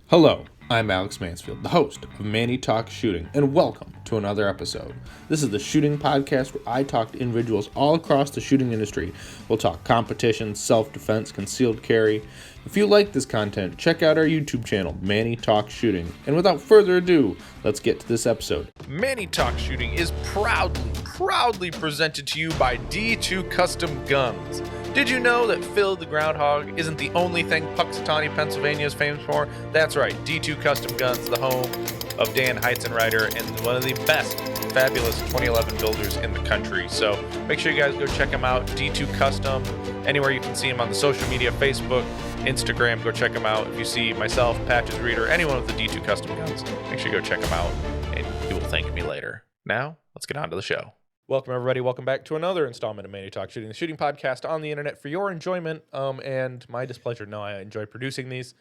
Hello, I'm Alex Mansfield, the host of Manny Talks Shooting, and welcome to another episode. This is the shooting podcast where I talk to individuals all across the shooting industry. We'll talk competition, self-defense, concealed carry. If you like this content, check out our YouTube channel, Manny Talks Shooting. And without further ado, let's get to this episode. Manny Talks Shooting is proudly presented to you by D2 Custom Guns. Did you know that Phil the Groundhog isn't the only thing Puxatawny, Pennsylvania is famous for? That's right, D2 Custom Guns, the home of Dan Heizenreiter and one of the best, fabulous 2011 builders in the country. So make sure you guys go check him out, D2 Custom, anywhere you can see him on the social media, Facebook, Instagram, go check him out. If you see myself, Patches Reader, anyone with the D2 Custom Guns, make sure you go check him out, and you will thank me later. Now, let's get on to the show. Welcome, everybody. Welcome back to another installment of Manny Talks Shooting, the shooting podcast on the internet for your enjoyment and my displeasure. No, I enjoy producing these.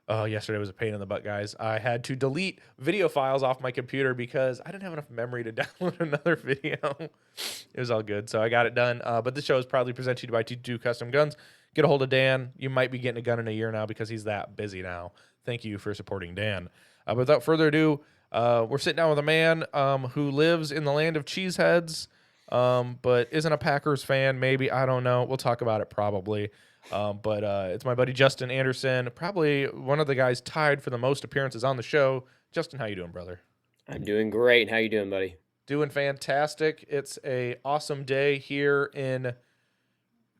Yesterday was a pain in the butt, guys. I had to delete video files off my computer because I didn't have enough memory to download another video. It was all good, so I got it done. But this show is proudly presented to you by T2 Custom Guns. Get a hold of Dan. You might be getting a gun in a year now because he's that busy now. Thank you for supporting Dan. But without further ado, we're sitting down with a man who lives in the land of cheeseheads, but isn't a Packers fan. Maybe, I don't know. We'll talk about it probably. But it's my buddy Justin Anderson, probably one of the guys tied for the most appearances on the show. Justin, how you doing, brother? I'm doing great. How you doing, buddy? Doing fantastic. It's a awesome day here in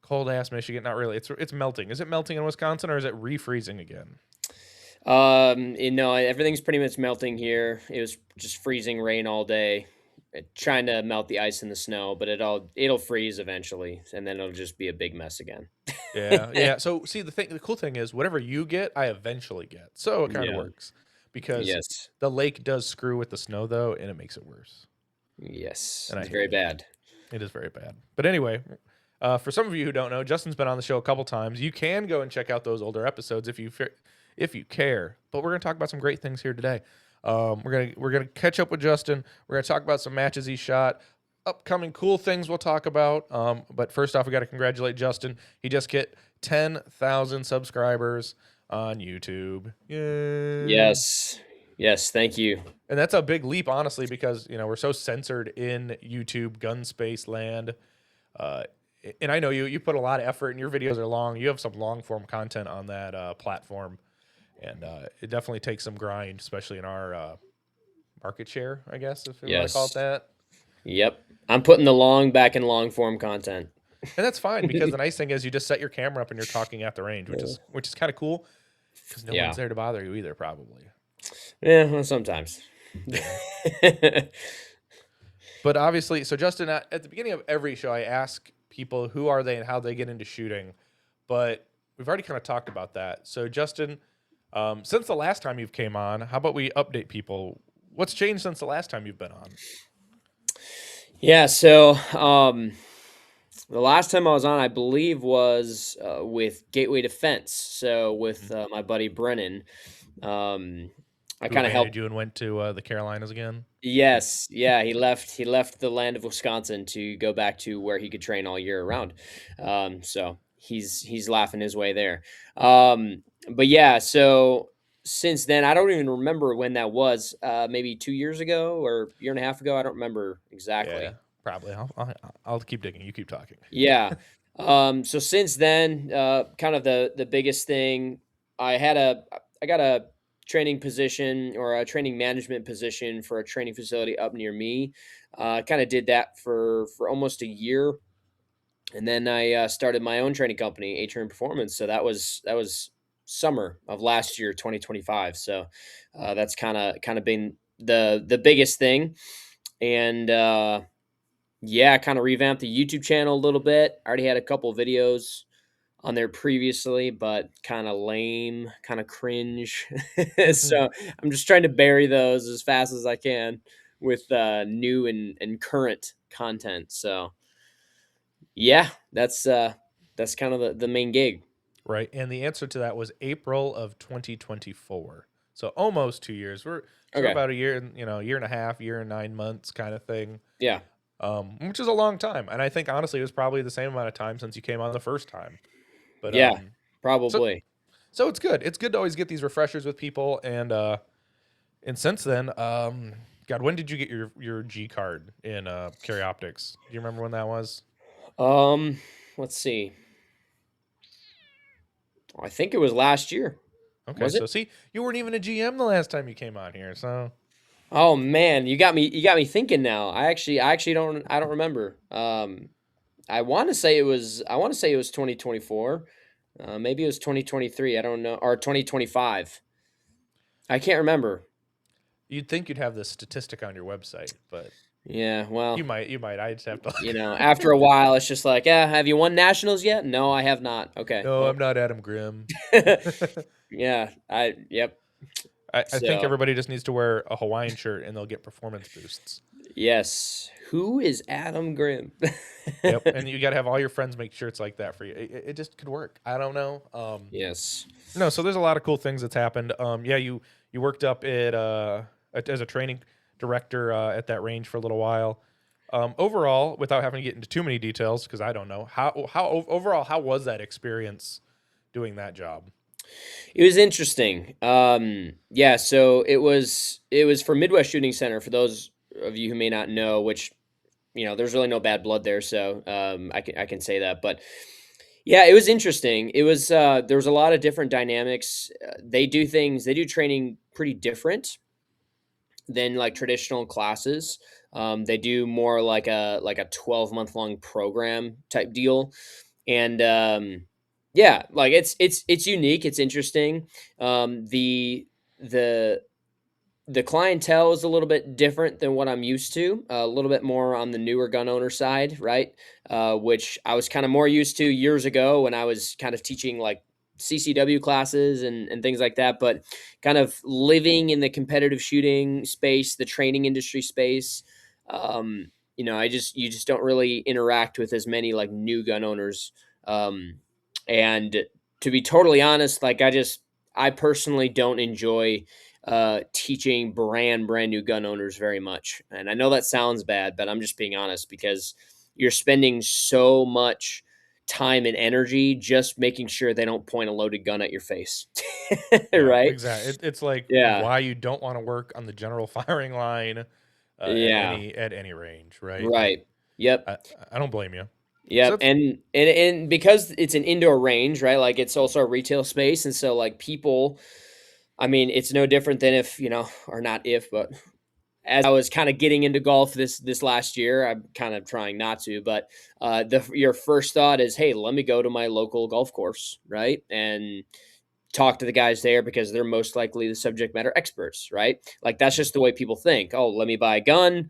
cold-ass Michigan. Not really. It's melting. Is it melting in Wisconsin, or is it refreezing again? Everything's pretty much melting here. It was just freezing rain all day, trying to melt the ice and the snow, but it'll freeze eventually, and then it'll just be a big mess again. Yeah. So see, the cool thing is, whatever you get, I eventually get. So it kind of works because Yes. the lake does screw with the snow though, and it makes it worse. Yes. And It's very bad. It is very bad. But anyway, for some of you who don't know, Justin's been on the show a couple times. You can go and check out those older episodes if you care. But we're gonna talk about some great things here today. We're gonna catch up with Justin. We're gonna talk about some matches he shot, upcoming cool things we'll talk about. But first off, we got to congratulate Justin. He just hit 10,000 subscribers on YouTube. Yay! Yes. Thank you. And that's a big leap, honestly, because we're so censored in YouTube gun space land. And I know you put a lot of effort, and your videos are long. You have some long form content on that platform, and it definitely takes some grind, especially in our market share, I guess, if you want to call it that. Yep. I'm putting the long back in long form content. And that's fine, because the nice thing is you just set your camera up and you're talking at the range, which is kind of cool, because no one's there to bother you either, probably. Yeah, well, sometimes. But obviously, so Justin, at the beginning of every show, I ask people who are they and how they get into shooting, but we've already kind of talked about that. So Justin, since the last time you've came on, how about we update people? What's changed since the last time you've been on? Yeah, so the last time I was on, I believe, was with Gateway Defense. So with my buddy Brennan, I kind of helped you and went to the Carolinas again. Yes, yeah, he left the land of Wisconsin to go back to where he could train all year round. So he's laughing his way there. But yeah, so since then, I don't even remember when that was. Maybe 2 years ago or year and a half ago. I don't remember exactly. Yeah, probably. I'll keep digging. You keep talking. Yeah. So since then, kind of the biggest thing, I got a training position or a training management position for a training facility up near me. Kind of did that for almost a year. And then I started my own training company, Atrium Performance. So that was summer of last year, 2025. So that's kind of been the biggest thing. And kind of revamped the YouTube channel a little bit. I already had a couple of videos on there previously, but kind of lame, kind of cringe. So I'm just trying to bury those as fast as I can with new and current content. So yeah, that's kind of the main gig. Right. And the answer to that was April of 2024. So almost 2 years. We're about a year and year and a half, year and 9 months kind of thing. Yeah. Which is a long time. And I think honestly it was probably the same amount of time since you came on the first time. But yeah, probably. So it's good. It's good to always get these refreshers with people, and since then, God, when did you get your G card in carry optics? Do you remember when that was? Um, let's see. I think it was last year. Okay, Was it? so see, you weren't even a GM the last time you came on here, so Oh man, you got me thinking now. I don't remember. I want to say it was 2024. Maybe it was 2023. I don't know, or 2025. I can't remember. you'd think you'd have this statistic on your website, but Yeah, well, you might. I just have to you look. know, after a while, it's just like, yeah, have you won nationals yet? No, I have not. Okay, No, well, I'm not Adam Grimm. yeah, yep. I think So, everybody just needs to wear a Hawaiian shirt and they'll get performance boosts. yes, who is Adam Grimm? Yep, and you got to have all your friends make shirts like that for you. It just could work. I don't know. Yes. No, so there's a lot of cool things that's happened. Yeah, you worked up as a training director at that range for a little while. Overall, without having to get into too many details, because I don't know overall how was that experience doing that job? It was interesting. Yeah, so it was for Midwest Shooting Center. For those of you who may not know, which there's really no bad blood there, so I can say that. But yeah, it was interesting. It was there was a lot of different dynamics. They do training pretty different than like traditional classes. They do more like a 12-month long program type deal, and yeah, like it's unique. It's interesting. The the clientele is a little bit different than what I'm used to. A little bit more on the newer gun owner side, right? Which I was kind of more used to years ago when I was kind of teaching like CCW classes and things like that. But kind of living in the competitive shooting space, the training industry space, you just don't really interact with as many like new gun owners. And to be totally honest, like I personally don't enjoy teaching brand new gun owners very much. And I know that sounds bad, but I'm just being honest because you're spending so much time and energy just making sure they don't point a loaded gun at your face. Yeah, Right? exactly. It's like Yeah. why you don't want to work on the general firing line Yeah. at any range, right? Like Right. Yep. I, I don't blame you. So Yep. it's And because it's an indoor range, right? Like it's also a retail space. And so like people, I mean, it's no different than if, or not if, but as I was kind of getting into golf this last year, I'm kind of trying not to, but your first thought is, hey, let me go to my local golf course, right, and talk to the guys there because they're most likely the subject matter experts, right? Like that's Mhm. just the way people think. Oh, let me buy a gun,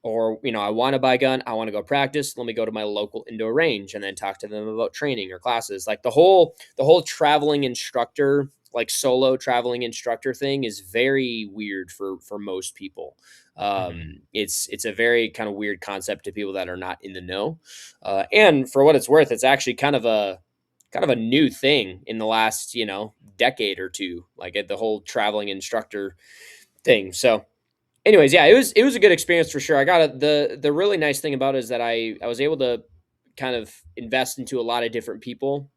or I want to buy a gun. I want to go practice. Let me go to my local indoor range and then talk to them about training or classes. Like the whole traveling instructor, like solo traveling instructor thing is very weird for most people. Mhm. It's a very kind of weird concept to people that are not in the know. And for what it's worth, it's actually kind of a new thing in the last decade or two, like at the whole traveling instructor thing. So anyways, yeah, it was a good experience for sure. The really nice thing about it is that I was able to kind of invest into a lot of different people,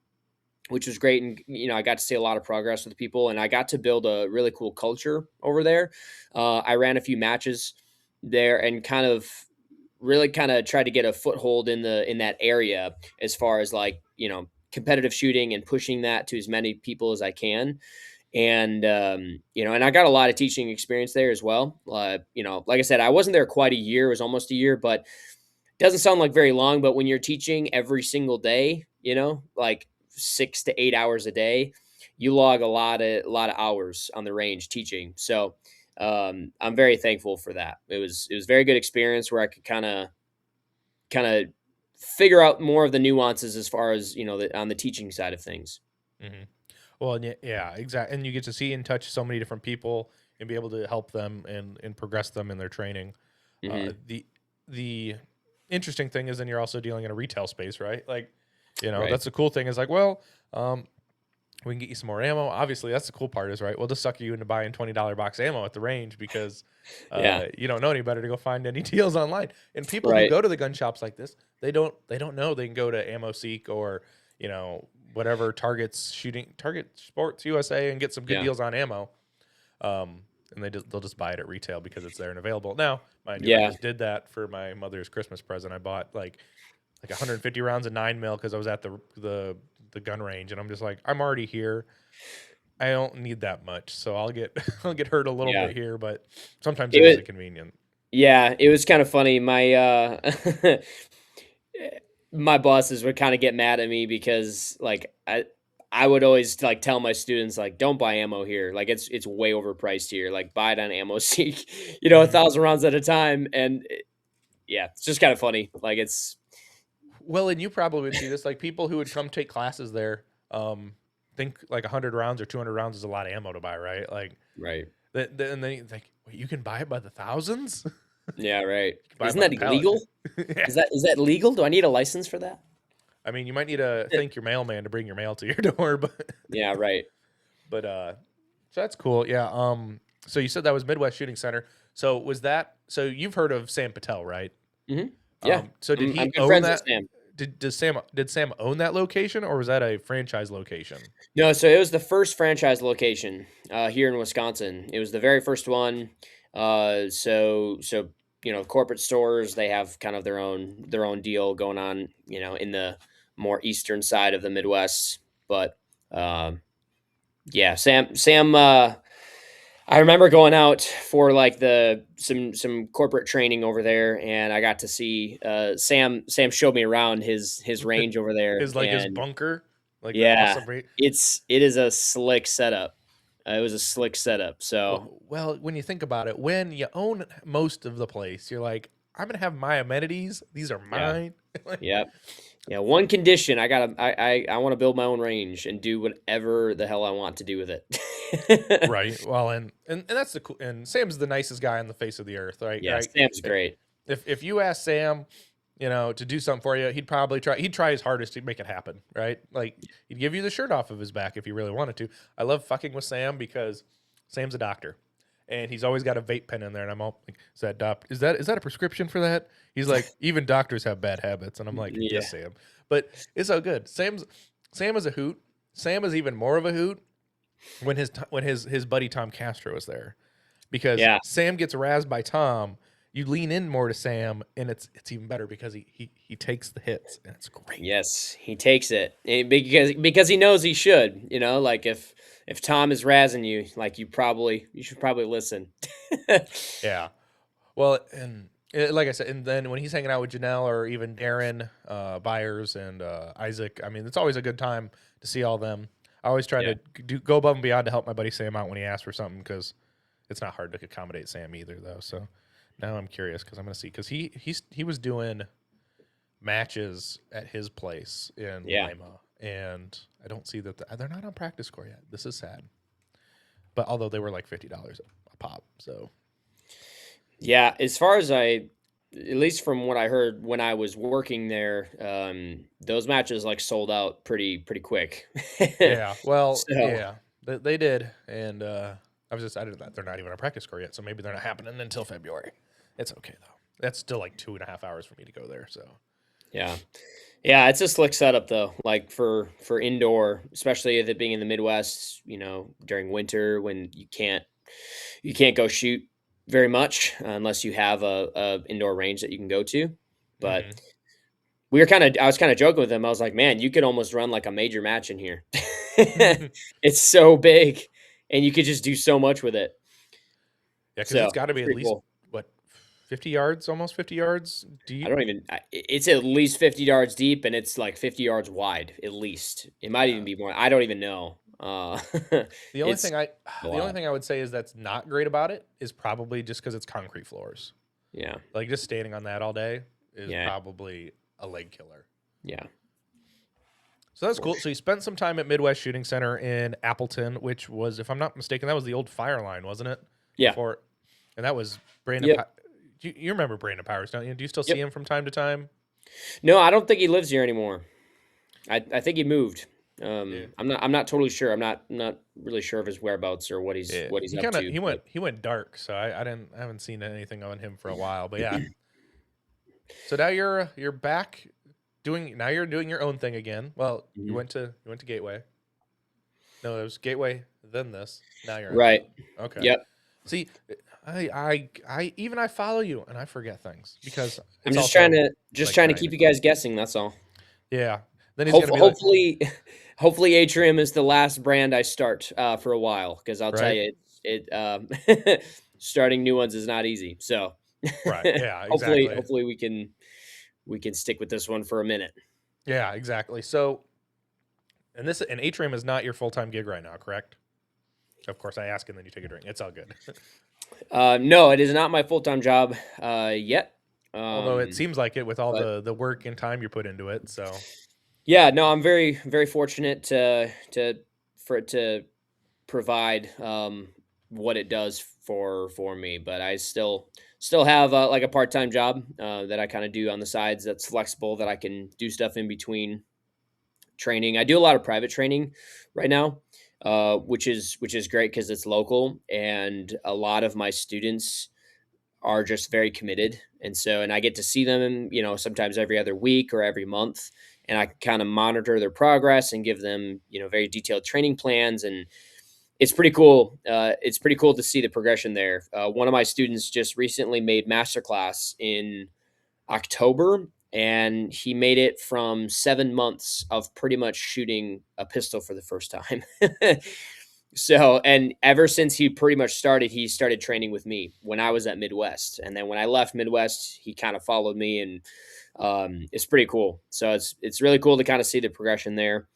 which was great. And I got to see a lot of progress with people, and I got to build a really cool culture over there. I ran a few matches there and kind of really kind of tried to get a foothold in that area as far as like competitive shooting and pushing that to as many people as I can. And and I got a lot of teaching experience there as well. Like I said, I wasn't there quite a year; it was almost a year, but doesn't sound like very long. But when you're teaching every single day, like 6 to 8 hours a day, you log a lot of hours on the range teaching. So I'm very thankful for that. It was very good experience where I could kind of figure out more of the nuances as far as on the teaching side of things. Mhm. Well, and yeah, exactly. And you get to see and touch so many different people and be able to help them and progress them in their training. Uh, Hmm. the the interesting thing is then you're also dealing in a retail space, right? Like, Right. that's the cool thing is like, well, we can get you some more ammo. Obviously, that's the cool part is right. We'll just sucker you into buying $20 box ammo at the range because Yeah. you don't know any better to go find any deals online. And people who Right. go to the gun shops like this, they don't know they can go to Ammo Seek or you know whatever Target Sports USA and get some good Yeah. deals on ammo. Um, and they'll just buy it at retail because it's there and available. Now, mind you, I Yeah. just did that for my mother's Christmas present. I bought like 150 rounds of 9 mil because I was at the gun range, and I'm just like, I'm already here. I don't need that much, so I'll get I'll get hurt a little Yeah. bit here, but sometimes It it is was, a convenient. yeah, it was kind of funny. My bosses would kind of get mad at me because like I would always like tell my students like don't buy ammo here. Like it's way overpriced here. Like buy it on Ammo Seek, a Mhm. 1,000 rounds at a time. And yeah, it's just kind of funny. Like it's Well, and you probably would see this, like people who would come take classes there, think like 100 rounds or 200 rounds is a lot of ammo to buy, right? Like, right. and then you think, wait, you can buy it by the thousands? Yeah, right. You can buy it Isn't by that the pallet. illegal? Yeah. Is that legal? Do I need a license for that? I mean, you might need to thank your mailman to bring your mail to your door, Yeah, right. but so that's cool. Yeah. So you said that was Midwest Shooting Center. So so you've heard of Sam Patel, right? Hmm. Yeah. So did I'm he good own friends with that? Sam. Did Sam own that location, or was that a franchise location? No, so it was the first franchise location here in Wisconsin. It was the very first one. So corporate stores they have kind of their own deal going on. In the more eastern side of the Midwest. But um, yeah, Sam. I remember going out for like the some corporate training over there, and I got to see Sam. Sam showed me around his range over there, His and bunker, like the yeah, awesome. it is a slick setup. It was a slick setup. So Well, when you think about it, when you own most of the place, you're like, I'm gonna have my amenities. These are yeah, mine. Like, yeah, yeah. One condition: I want to build my own range and do whatever the hell I want to do with it. right. Well, and that's the cool. And Sam's the nicest guy on the face of the earth, right? Yeah, Right. Sam's great. If you ask Sam, to do something for you, he'd probably try. He'd try his hardest to make it happen, right? Like he'd give you the shirt off of his back if you really wanted to. I love fucking with Sam because Sam's a doctor, and he's always got a vape pen in there, and I'm all like, is that a prescription for that? He's like, even doctors have bad habits, and I'm like, Yeah, yes, Sam, but it's so good. Sam is a hoot. Sam is even more of a hoot when his buddy Tom Castro is there, because yeah. Sam gets razzed by Tom. You lean in more to Sam, and it's even better because he takes the hits, and it's great. Yes, he takes it because he knows he should. Like if Tom is razzing you, like you should probably listen. Yeah. Well, and like I said, and then when he's hanging out with Janelle or even Darren Byers and Isaac, I mean, it's always a good time to see all them. I always try Yeah, to go above and beyond to help my buddy Sam out when he asks for something because it's not hard to accommodate Sam either, though. So now I'm curious because I'm gonna see because he was doing matches at his place in yeah, Lima, and I don't see that they're not on practice score yet. This is sad, but although they were like $50 a pop, so yeah. As far as at least from what I heard when I was working there, those matches like sold out pretty quick. yeah. Well, So yeah, they did, and I didn't. They're not even on practice score yet, so maybe they're not happening until February. It's okay though. That's still like 2.5 hours for me to go there. So yeah, yeah. It's a slick setup though. Like for indoor, especially with it being in the Midwest. During winter when you can't go shoot very much unless you have a indoor range that you can go to. But hmm I was kind of joking with him. I was like, man, you could almost run like a major match in here. It's so big, and you could just do so much with it. yeah, because So it's got to it's be at pretty least cool. what 50 yards, almost 50 yards I deep. don't even. It's at least 50 yards deep, and it's like 50 yards wide. At least it might Yeah. even be more. I don't even know. The only It's thing I a the only lot. thing I would say is that's not great about it is probably just because it's concrete floors. Yeah, Like just standing on that all day is yeah, probably a leg killer. yeah. So that's For cool. So you spent some time at Midwest Shooting Center in Appleton, which was, if I'm not mistaken, that was the old fire line, wasn't it? Yeah. Before, and that was Brandon. Yep. You remember Brandon Powers, don't you? Do you still see Yep. him from time to time? No, I don't think he lives here anymore. I think he moved. Yeah. I'm not totally sure. I'm not really sure of his whereabouts or what he's Yeah. what he's He up kind of to. he went But he went dark, so I haven't seen anything on him for a while. But yeah. So now you're back. now you're doing your own thing again. Well, you Mhm. went to Gateway. No, it was Gateway, then this. Now you're on your Right. own. Okay. Yep. See, I follow you and I forget things because I'm it's also just like trying to 9 keep you guys guessing. That's all. Yeah. Then he's gonna be like, Hopefully, hopefully Atrium is the last brand I start for a while because I'll tell right? you, starting new ones is not easy. So Right. Yeah, exactly. hopefully we can stick with this one for a minute. Yeah, exactly. So, and Atrium is not your full-time gig right now, correct? Of course, I ask and then you take a drink. It's all good. No, it is not my full time job yet. Although it Um, seems like it with all but the work and time you put into it. So, yeah, no, I'm very fortunate for it to provide what it does for me. But I still have like a part time job that I kind of do on the sides. That's flexible that I can do stuff in between training. I do a lot of private training right now, which is great because it's local and a lot of my students are just very committed. And I get to see them, sometimes every other week or every month. And I can kind of monitor their progress and give them, very detailed training plans. And it's pretty cool. It's pretty cool to see the progression there. One of my students just recently made masterclass in October, and he made it from 7 months of pretty much shooting a pistol for the first time. So, and ever since he pretty much started, he started training with me when I was at Midwest. And then when I left Midwest, he kind of followed me and it's pretty cool. So it's really cool to kind of see the progression there.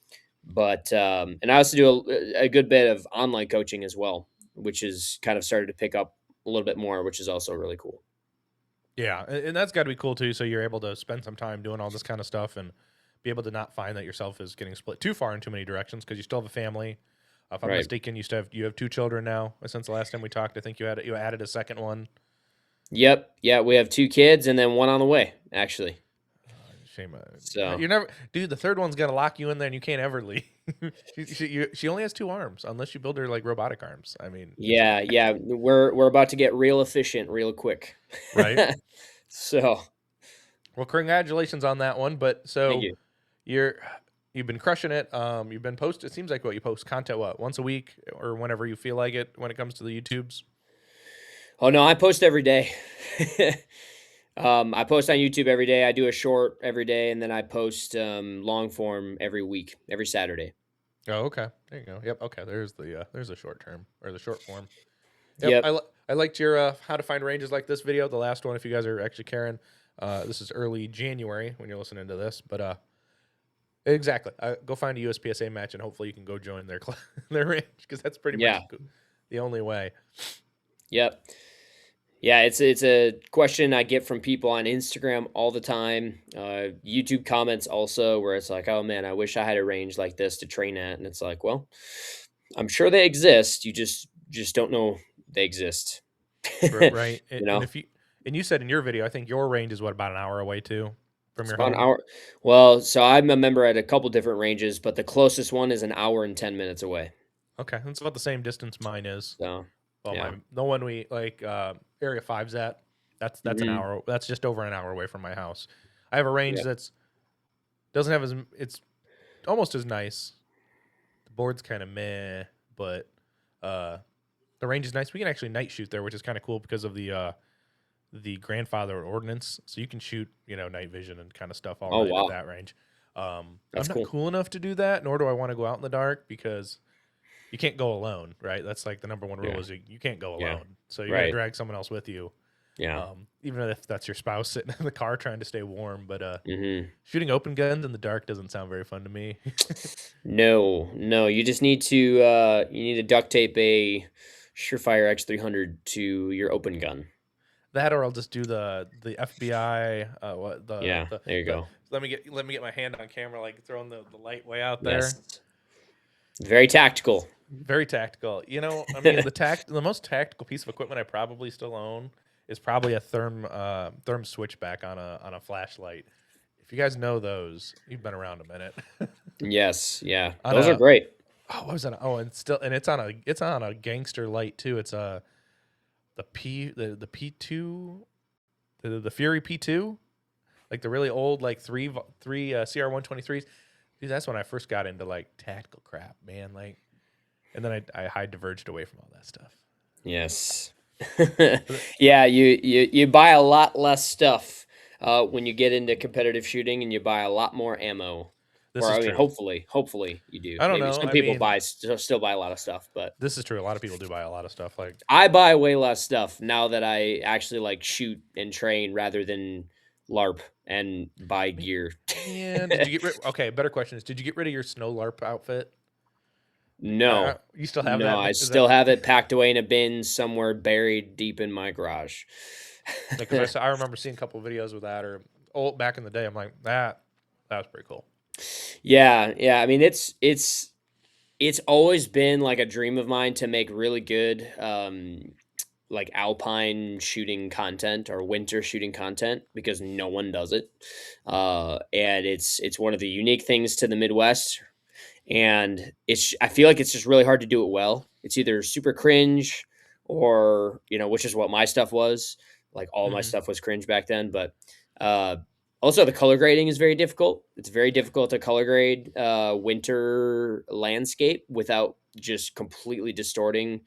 But and I also do a good bit of online coaching as well, which is kind of started to pick up a little bit more, which is also really cool. yeah, and that's got to be cool too. So you're able to spend some time doing all this kind of stuff and be able to not find that yourself is getting split too far in too many directions because you still have a family. If I'm Right. mistaken, you have two children now. Since the last time we talked, I think you added a second one. Yep. Yeah, we have two kids and then one on the way, actually. Shame. So You're never, dude. The third one's gonna lock you in there, and you can't ever leave. She only has two arms, unless you build her like robotic arms. I mean, it's yeah, we're about to get real efficient real quick. right. So Well, congratulations on that one. But thank so you. you're you've been crushing it. You've been post. It seems like what you post content once a week or whenever you feel like it when it comes to the YouTubes. Oh no, I post every day. I post on YouTube every day. I do a short every day, and then I post long form every week, every Saturday. Oh, okay. There you go. Yep. Okay. There's the short term or the short form. Yep. Yep. I liked your how to find ranges like this video. The last one, if you guys are actually caring. This is early January when you're listening to this, but exactly. Go find a USPSA match and hopefully you can go join their their range because that's pretty much Yeah. the only way. Yep. Yeah, it's a question I get from people on Instagram all the time. YouTube comments also, where it's like, "Oh man, I wish I had a range like this to train at." And it's like, well, I'm sure they exist. You just don't know they exist. Right. You And know, if you and you said in your video, I think your range is what about an hour away too from it's your about an home. hour. Well, so I'm a member at a couple different ranges, but the closest one is an hour and 10 minutes away. Okay, that's about the same distance mine is. So, Well, yeah. the one we like area five's at. That's an Hmm. hour. That's just over an hour away from my house. I have a range Yep. that's doesn't have as it's almost as nice. The board's kind of meh, but uh, the range is nice. We can actually night shoot there, which is kind of cool because of the grandfather ordinance. So you can shoot night vision and kind of stuff all Oh night at wow, that range. I'm that's not cool. cool enough to do that, nor do I want to go out in the dark because you can't go alone, right? That's like the number one rule Yeah. is you can't go Yeah. alone. So you're gonna Right. drag someone else with you, Yeah. even if that's your spouse sitting in the car trying to stay warm. But Hmm. shooting open guns in the dark doesn't sound very fun to me. No, no, you just need to you need to duct tape a Surefire X300 to your open gun. That or I'll just do the FBI what Yeah, there you the go. let me get my hand on camera like throwing the light way out there. Yes. Very tactical. Very tactical. I mean the most tactical piece of equipment I probably still own is probably a therm switchback on a flashlight. If you guys know those, you've been around a minute. Yes, yeah. on Those are a great. what was that? Oh, and it's on a gangster light too. It's the P2 the Fury P2. like the really old like three CR123s. Dude, that's when I first got into like tactical crap, man. Like, and then I diverged away from all that stuff. Yes. But Yeah, you buy a lot less stuff when you get into competitive shooting, and you buy a lot more ammo. this Or is I mean, true. hopefully you do. I don't Maybe know. some I people mean, buy still buy a lot of stuff, but this is true. A lot of people do buy a lot of stuff. Like, I buy way less stuff now that I actually like shoot and train rather than LARP and buy gear. man, did you get rid? Okay, better question is, did you get rid of your snow LARP outfit? No. You still have No, that? I Is that still have it packed away in a bin somewhere buried deep in my garage. like? Because I remember seeing a couple of videos with that, or old back in the day. I'm like that was pretty cool. Yeah, yeah. I mean, it's always been like a dream of mine to make really good like alpine shooting content or winter shooting content because no one does it. And it's one of the unique things to the Midwest, and I feel like it's just really hard to do it well. It's either super cringe or, which is what my stuff was. Like all my Hmm. stuff was cringe back then, but uh also the color grading is very difficult. It's very difficult to color grade winter landscape without just completely distorting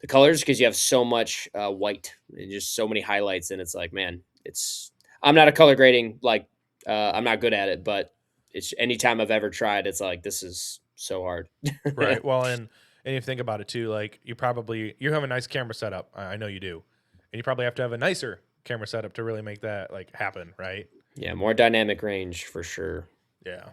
the colors because you have so much white and just so many highlights, and it's like, man, I'm not a color grading, like I'm not good at it, but it's anytime I've ever tried, it's like this is so hard. Right. Well, and if you think about it too, like you have a nice camera setup. I know you do, and you probably have to have a nicer camera setup to really make that like happen, right? Yeah, more dynamic range for sure. Yeah.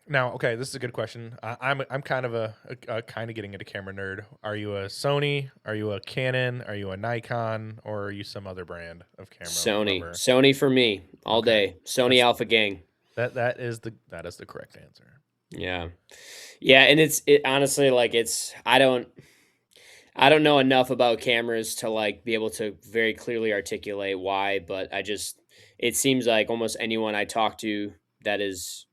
Now, okay, this is a good question. I'm kind of a kind of getting into camera nerd. Are you a Sony? Are you a Canon? Are you a Nikon? Or are you some other brand of camera Sony, lover? Sony for me all Okay, day. Sony that's Alpha Gang. that is the correct answer. Yeah, yeah, and it honestly like I don't know enough about cameras to like be able to very clearly articulate why, but it seems like almost anyone I talk to that is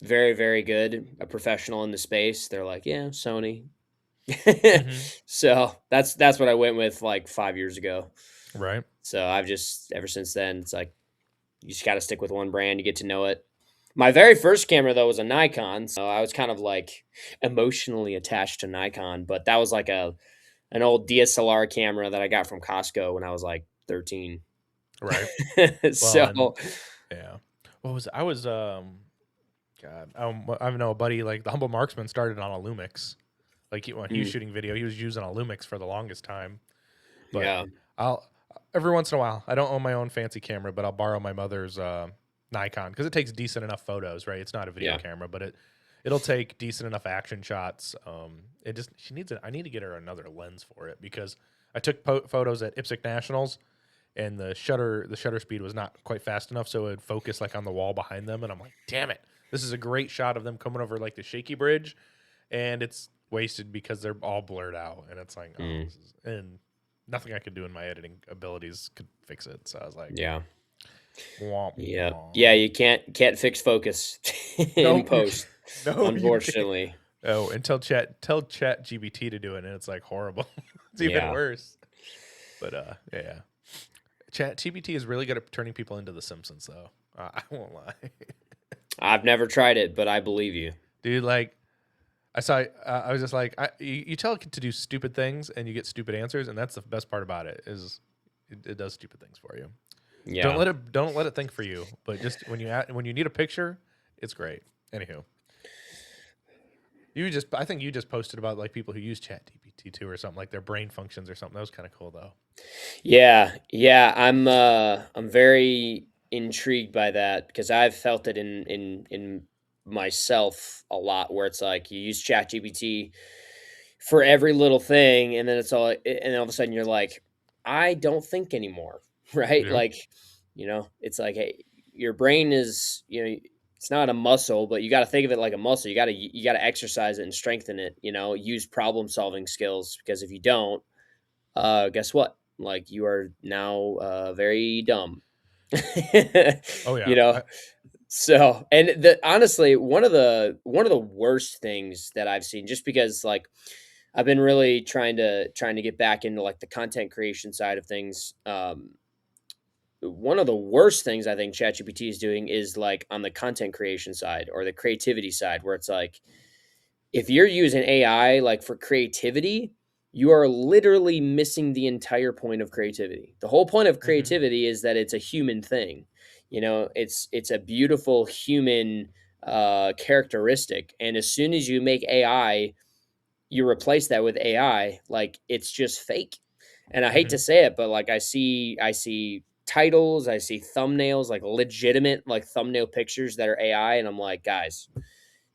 very, very good, a professional in the space, they're like, yeah, Sony. Hmm. So that's what I went with like 5 years ago. Right. So I've just ever since then, it's like you just got to stick with one brand. You get to know it. My very first camera though was a Nikon, so I was kind of like emotionally attached to Nikon, but that was like an old DSLR camera that I got from Costco when I was like 13. Right. Well, and So yeah. What was I was God, I know a buddy like the Humble Marksman started on a Lumix. Like when he was mm, shooting video, he was using a Lumix for the longest time. But yeah, I'll every once in a while, I don't own my own fancy camera, but I'll borrow my mother's Nikon because it takes decent enough photos. Right, it's not a video yeah, camera, but it'll take decent enough action shots. It just she needs it. I need to get her another lens for it because I took photos at IPSC Nationals and the shutter speed was not quite fast enough, so it would focus like on the wall behind them, and I'm like, damn it, this is a great shot of them coming over like the shaky bridge, and it's wasted because they're all blurred out, and it's like, oh, mm, this is, and nothing I could do in my editing abilities could fix it. So I was like, yeah, womp yeah, yeah. womp. You can't fix focus in Nope, you can, post, no, you can't. unfortunately. Oh, and tell Chat GBT to do it, and it's like horrible. It's even Yeah, worse. But yeah. Chat GPT is really good at turning people into the Simpsons, though. I won't lie, I've never tried it, but I believe you. dude. Like I saw, I was just like, you tell it to do stupid things, and you get stupid answers, and that's the best part about it is it does stupid things for you. Yeah. Don't let it think for you, but just when you need a picture, it's great. Anywho, I think you just posted about like people who use Chat GPT too, or something like their brain functions or something. That was kind of cool though. Yeah, yeah, I'm very intrigued by that because I've felt it in myself a lot where it's like you use ChatGPT for every little thing, and then and all of a sudden you're like, I don't think anymore, right? Yep. Like, it's like, hey, your brain is, it's not a muscle, but you got to think of it like a muscle. You got to exercise it and strengthen it, use problem solving skills because if you don't, guess what? Like you are now very dumb. Oh you yeah. know. So, and honestly, one of the worst things that I've seen, just because like I've been really trying to get back into like the content creation side of things. one of the worst things I think ChatGPT is doing is like on the content creation side or the creativity side, where it's like if you're using AI like for creativity, you are literally missing the entire point of creativity. The whole point of Hmm. creativity is that it's a human thing. It's a beautiful human characteristic. And as soon as you make AI, you replace that with AI, like it's just fake. And I hate Hmm. to say it, but like I see titles, I see thumbnails, like legitimate like thumbnail pictures that are AI, and I'm like, guys,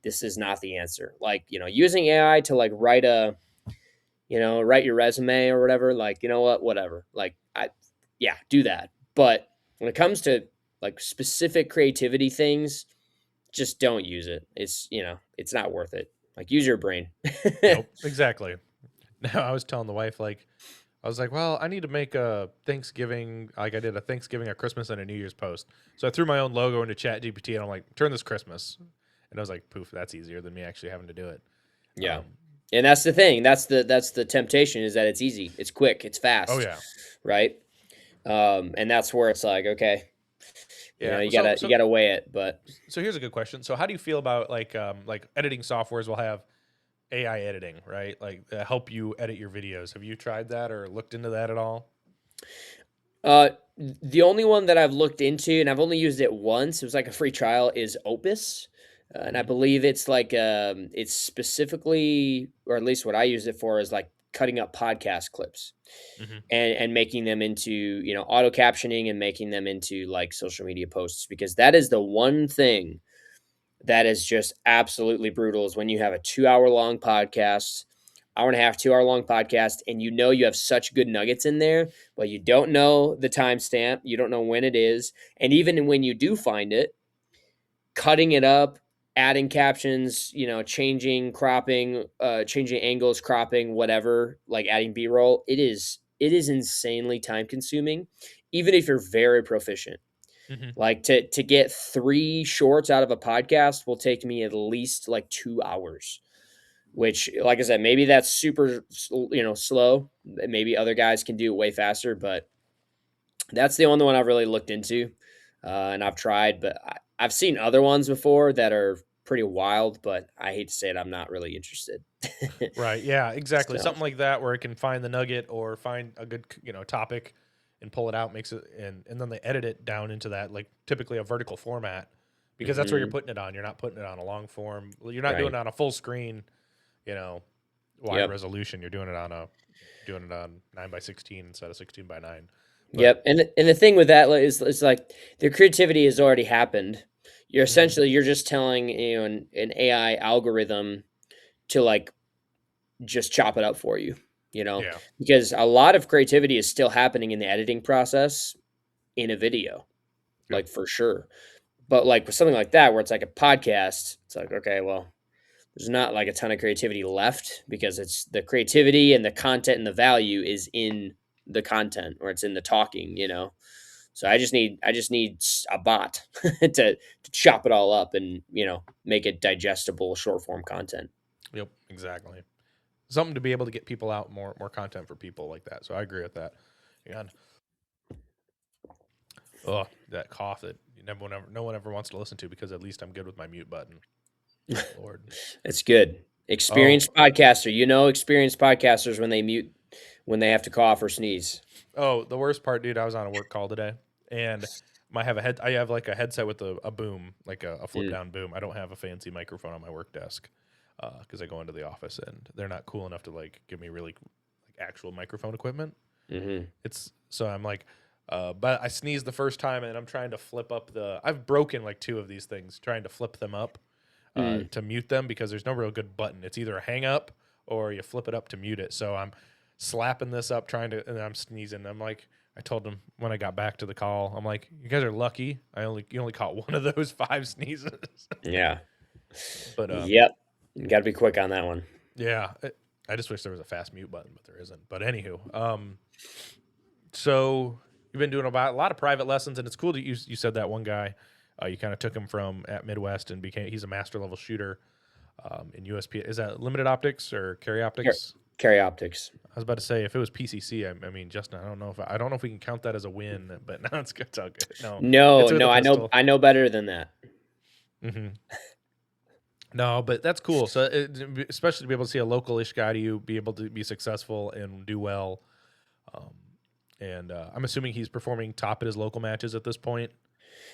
this is not the answer. Like, using AI to like write your resume or whatever, like, you know what, whatever. Like yeah, do that. But when it comes to like specific creativity things, just don't use it. It's not worth it. Like use your brain. Nope, exactly. Now I was telling the wife, like, I was like, well, I need to make a Thanksgiving, like I did a Thanksgiving, a Christmas, and a New Year's post. So I threw my own logo into Chat GPT, and I'm like, turn this Christmas. And I was like, poof, that's easier than me actually having to do it. Yeah. Um, And that's the thing. That's the temptation, is that it's easy, it's quick, it's oh fast, yeah, right? And that's where it's like, okay, yeah. you So gotta you so gotta weigh it. But so here's a good question. So how do you feel about like editing softwares will have AI editing, right? Like help you edit your videos. Have you tried that or looked into that at all? uh, the only one that I've looked into, and I've only used it once, it was like a free trial, is Opus. And I Hmm. believe it's like it's specifically, or at least what I use it for, is like cutting up podcast clips Hmm. and making them into, auto captioning, and making them into like social media posts, because that is the one thing that is just absolutely brutal, is when you have a 2 hour long podcast, hour and a half, 2 hour long podcast, and you have such good nuggets in there, but you don't know the timestamp, you don't know when it is. And even when you do find it, cutting it up, adding captions, changing angles, cropping, whatever, like adding B-roll, it is insanely time consuming, even if you're very proficient. Hmm. Like to get 3 shorts out of a podcast will take me at least like 2 hours, which, like I said, maybe that's super, slow. Maybe other guys can do it way faster, but that's the only one I've really looked into, and I've tried. But I've seen other ones before that are pretty wild. But I hate to say it, I'm not really interested. Right. Yeah, exactly. So, Something like that where it can find the nugget or find a good, topic and pull it out, makes it, and then they edit it down into that, like typically a vertical format, because that's where you're mhm, putting it on. You're not putting it on a long form. You're not doing right. it on a full screen, you know, wide Yep. resolution. Doing it on 9 by 16 instead of 16 by 9. But Yep. And the thing with that is like the creativity has already happened. mhm, You're just telling, an AI algorithm to like just chop it up for you, yeah, because a lot of creativity is still happening in the editing process in a video, yep, like for sure. But like with something like that, where it's like a podcast, it's like, okay, well, there's not like a ton of creativity left, because it's the creativity and the content and the value is in the content, or it's in the talking. So I just need a bot to chop it all up and make it digestible short form content. yep, exactly. Something to be able to get people out, more content for people like that. So I agree with that. And oh, that cough that no one ever wants to listen to, because at least I'm good with my mute button. Good Lord. It's good. Oh, Experienced podcaster, experienced podcasters when they mute, when they have to cough or sneeze. oh, the worst part, dude. I was on a work call today, and I have like a headset with a boom, like a flip Mm, down boom. I don't have a fancy microphone on my work desk because I go into the office and they're not cool enough to like give me really like actual microphone equipment. mhm, It's so I'm like, but I sneezed the first time, and I'm trying to flip up the. I've broken like two of these things trying to flip them up mm. to mute them, because there's no real good button. It's either a hang up or you flip it up to mute it. So I'm slapping this up trying to, and I'm sneezing. I'm like, I told them when I got back to the call, I'm like, you guys are lucky. You only caught one of those 5 sneezes. Yeah. But Yep. You gotta be quick on that one. yeah, I just wish there was a fast mute button, but there isn't. But anywho, so you've been doing a lot of private lessons, and it's cool that you said that one guy, you kind of took him from at Midwest and he's a master level shooter in USP. Is that limited optics or carry Car optics? Carry optics. I was about to say if it was PCC, I mean, Justin, I don't know if we can count that as a win, but no, it's good. It's all good. No, No, it's with a no, pistol. I know better than that. Mm-hmm. No, but that's cool. So, especially to be able to see a local-ish guy to you be able to be successful and do well. Um, and I'm assuming he's performing top at his local matches at this point.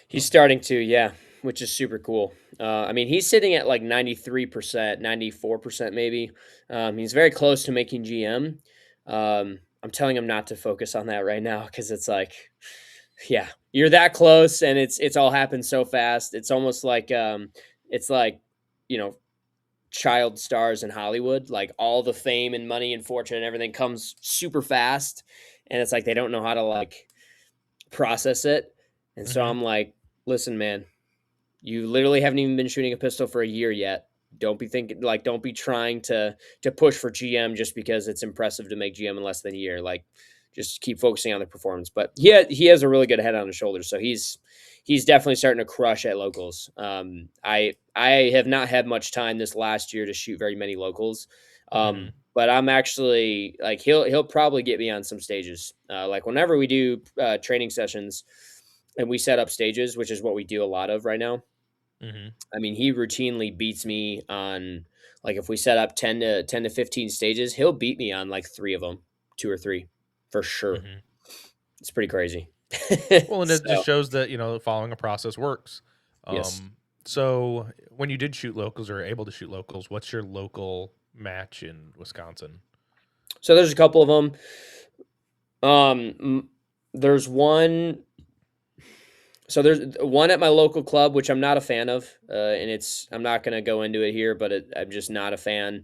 He's starting to, yeah, which is super cool. I mean, he's sitting at like 93%, 94% maybe. He's very close to making GM. I'm telling him not to focus on that right now because it's like, yeah, you're that close, and it's all happened so fast. It's almost like it's like, you know, child stars in Hollywood. Like all the fame and money and fortune and everything comes super fast, and it's like they don't know how to like process it. And so Mm-hmm. I'm like, listen, man, you literally haven't even been shooting a pistol for a year yet. Don't be trying to push for GM just because it's impressive to make GM in less than a year. Like, just keep focusing on the performance. But he has a really good head on his shoulders, so he's definitely starting to crush at locals. I have not had much time this last year to shoot very many locals, Mm-hmm. but I'm actually like he'll probably get me on some stages. Like whenever we do training sessions and we set up stages, which is what we do a lot of right now. Mm-hmm. I mean, he routinely beats me on like if we set up 10 to 15 stages, he'll beat me on like 3 of them, 2 or 3 for sure. Mm-hmm. It's pretty crazy. Well, and it just So, shows that following a process works. yes. So when you did shoot locals or are able to shoot locals, what's your local match in Wisconsin? So there's a couple of them. There's one. So there's one at my local club, which I'm not a fan of, and I'm not going to go into it here, but I'm just not a fan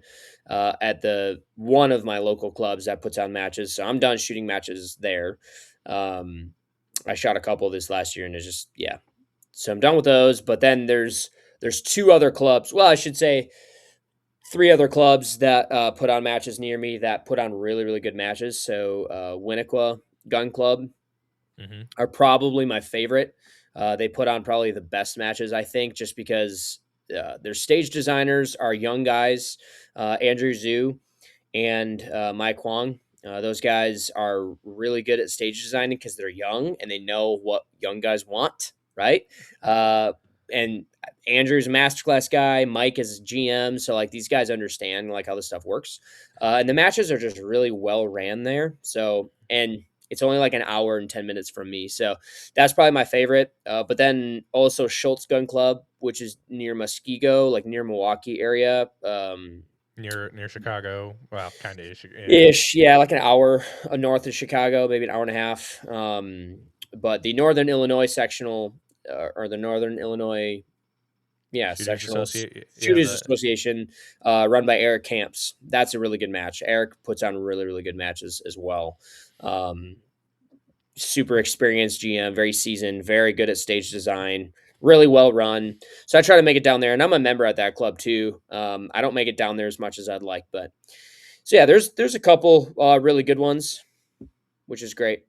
at the one of my local clubs that puts on matches. So I'm done shooting matches there. Um, I shot a couple this last year, and it's just yeah. So I'm done with those. But then there's 2 other clubs. Well, I should say 3 other clubs that put on matches near me that put on really really good matches. So Winnequa Gun Club Mm-hmm. are probably my favorite. They put on probably the best matches, I think, just because their stage designers are young guys, Andrew Zhu and Mike Huang. Those guys are really good at stage designing because they're young and they know what young guys want, right? And Andrew's a masterclass guy. Mike is GM, so like these guys understand like how this stuff works. And the matches are just really well ran there. So and it's only like an hour and 10 minutes from me. So that's probably my favorite. But then also Schultz Gun Club, which is near Muskego, like near Milwaukee area. Near Chicago. Well, kind of ish. Yeah. Ish, yeah, like an hour north of Chicago, maybe an hour and a half. But the Northern Illinois sectional or the Northern Illinois, yeah, Shooters sectional Associate. Yeah. shooters association, run by Eric Camps. That's a really good match. Eric puts on really really good matches as well. Um, Super experienced GM, very seasoned, very good at stage design, really well run. So I try to make it down there, and I'm a member at that club too. I don't make it down there as much as I'd like, but so yeah, there's a couple really good ones, which is great.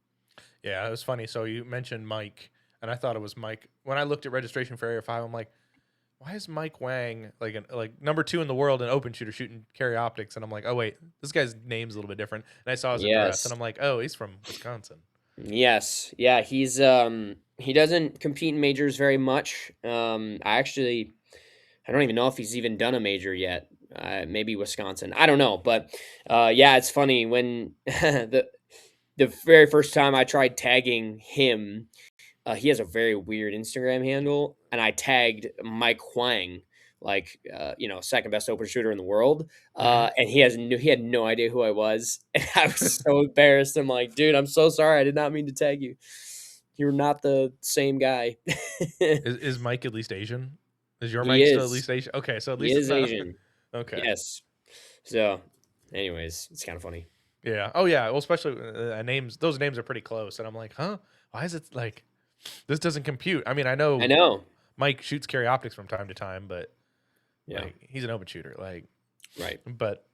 Yeah, it was funny. So you mentioned Mike, and I thought it was Mike. When I looked at registration for Area 5, I'm like, why is Mike Wang like number 2 in the world in open shooter shooting carry optics? And I'm like, oh wait, this guy's name's a little bit different. And I saw his address, and Yes, I'm like, oh, he's from Wisconsin. yes, yeah. He doesn't compete in majors very much. I don't even know if he's even done a major yet. Maybe Wisconsin. I don't know, but yeah, it's funny when the very first time I tried tagging him. He has a very weird Instagram handle, and I tagged Mike Huang, like second best open shooter in the world, Mm-hmm. and he had no idea who I was, and I was so embarrassed. I'm like, dude, I'm so sorry, I did not mean to tag you. You're not the same guy. Is Mike at least Asian? Is your He Mike still at is. least Asian? Okay, so at He least it's is not. Asian. Okay. Yes. So, anyways, it's kind of funny. Yeah. Oh yeah. Well, especially names. Those names are pretty close, and I'm like, huh? Why is it like this doesn't compute? I mean, I I know know. Mike shoots carry optics from time to time, but Yeah. like he's an open shooter. Like, Right. but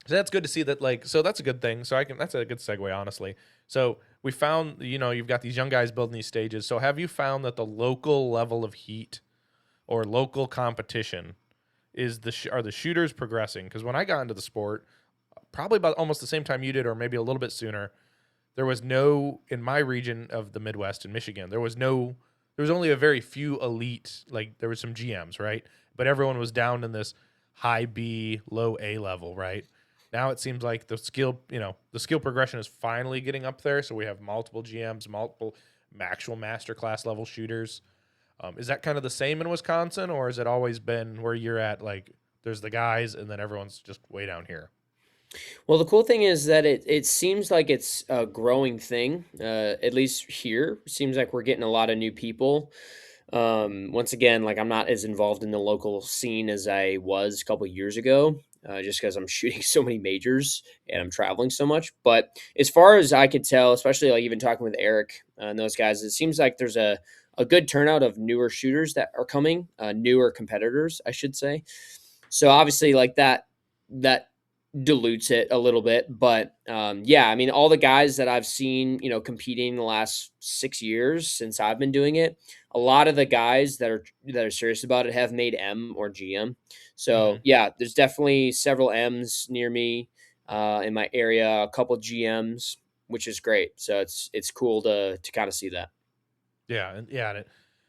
so that's good to see that. Like, so that's a good thing. So that's a good segue, honestly. So we found, you've got these young guys building these stages. So have you found that the local level of heat or local competition are the shooters progressing? Because when I got into the sport, probably about almost the same time you did, or maybe a little bit sooner. There was no, in my region of the Midwest in Michigan, there was only a very few elite, like there was some GMs, right? But everyone was down in this high B, low A level, right? Now it seems like the skill progression is finally getting up there. So we have multiple GMs, multiple actual master class level shooters. Is that kind of the same in Wisconsin, or has it always been where you're at? Like, there's the guys, and then everyone's just way down here. Well, the cool thing is that it seems like it's a growing thing. At least here, seems like we're getting a lot of new people. Once again, like I'm not as involved in the local scene as I was a couple years ago, just because I'm shooting so many majors and I'm traveling so much. But as far as I could tell, especially like even talking with Eric and those guys, it seems like there's a good turnout of newer shooters that are coming, newer competitors, I should say. So obviously, like that dilutes it a little bit, but yeah, I mean, all the guys that I've seen, competing the last 6 years since I've been doing it, a lot of the guys that are serious about it have made M or GM. So Hmm. yeah, there's definitely several M's near me in my area, a couple GMs, which is great. So it's cool to kind of see that. And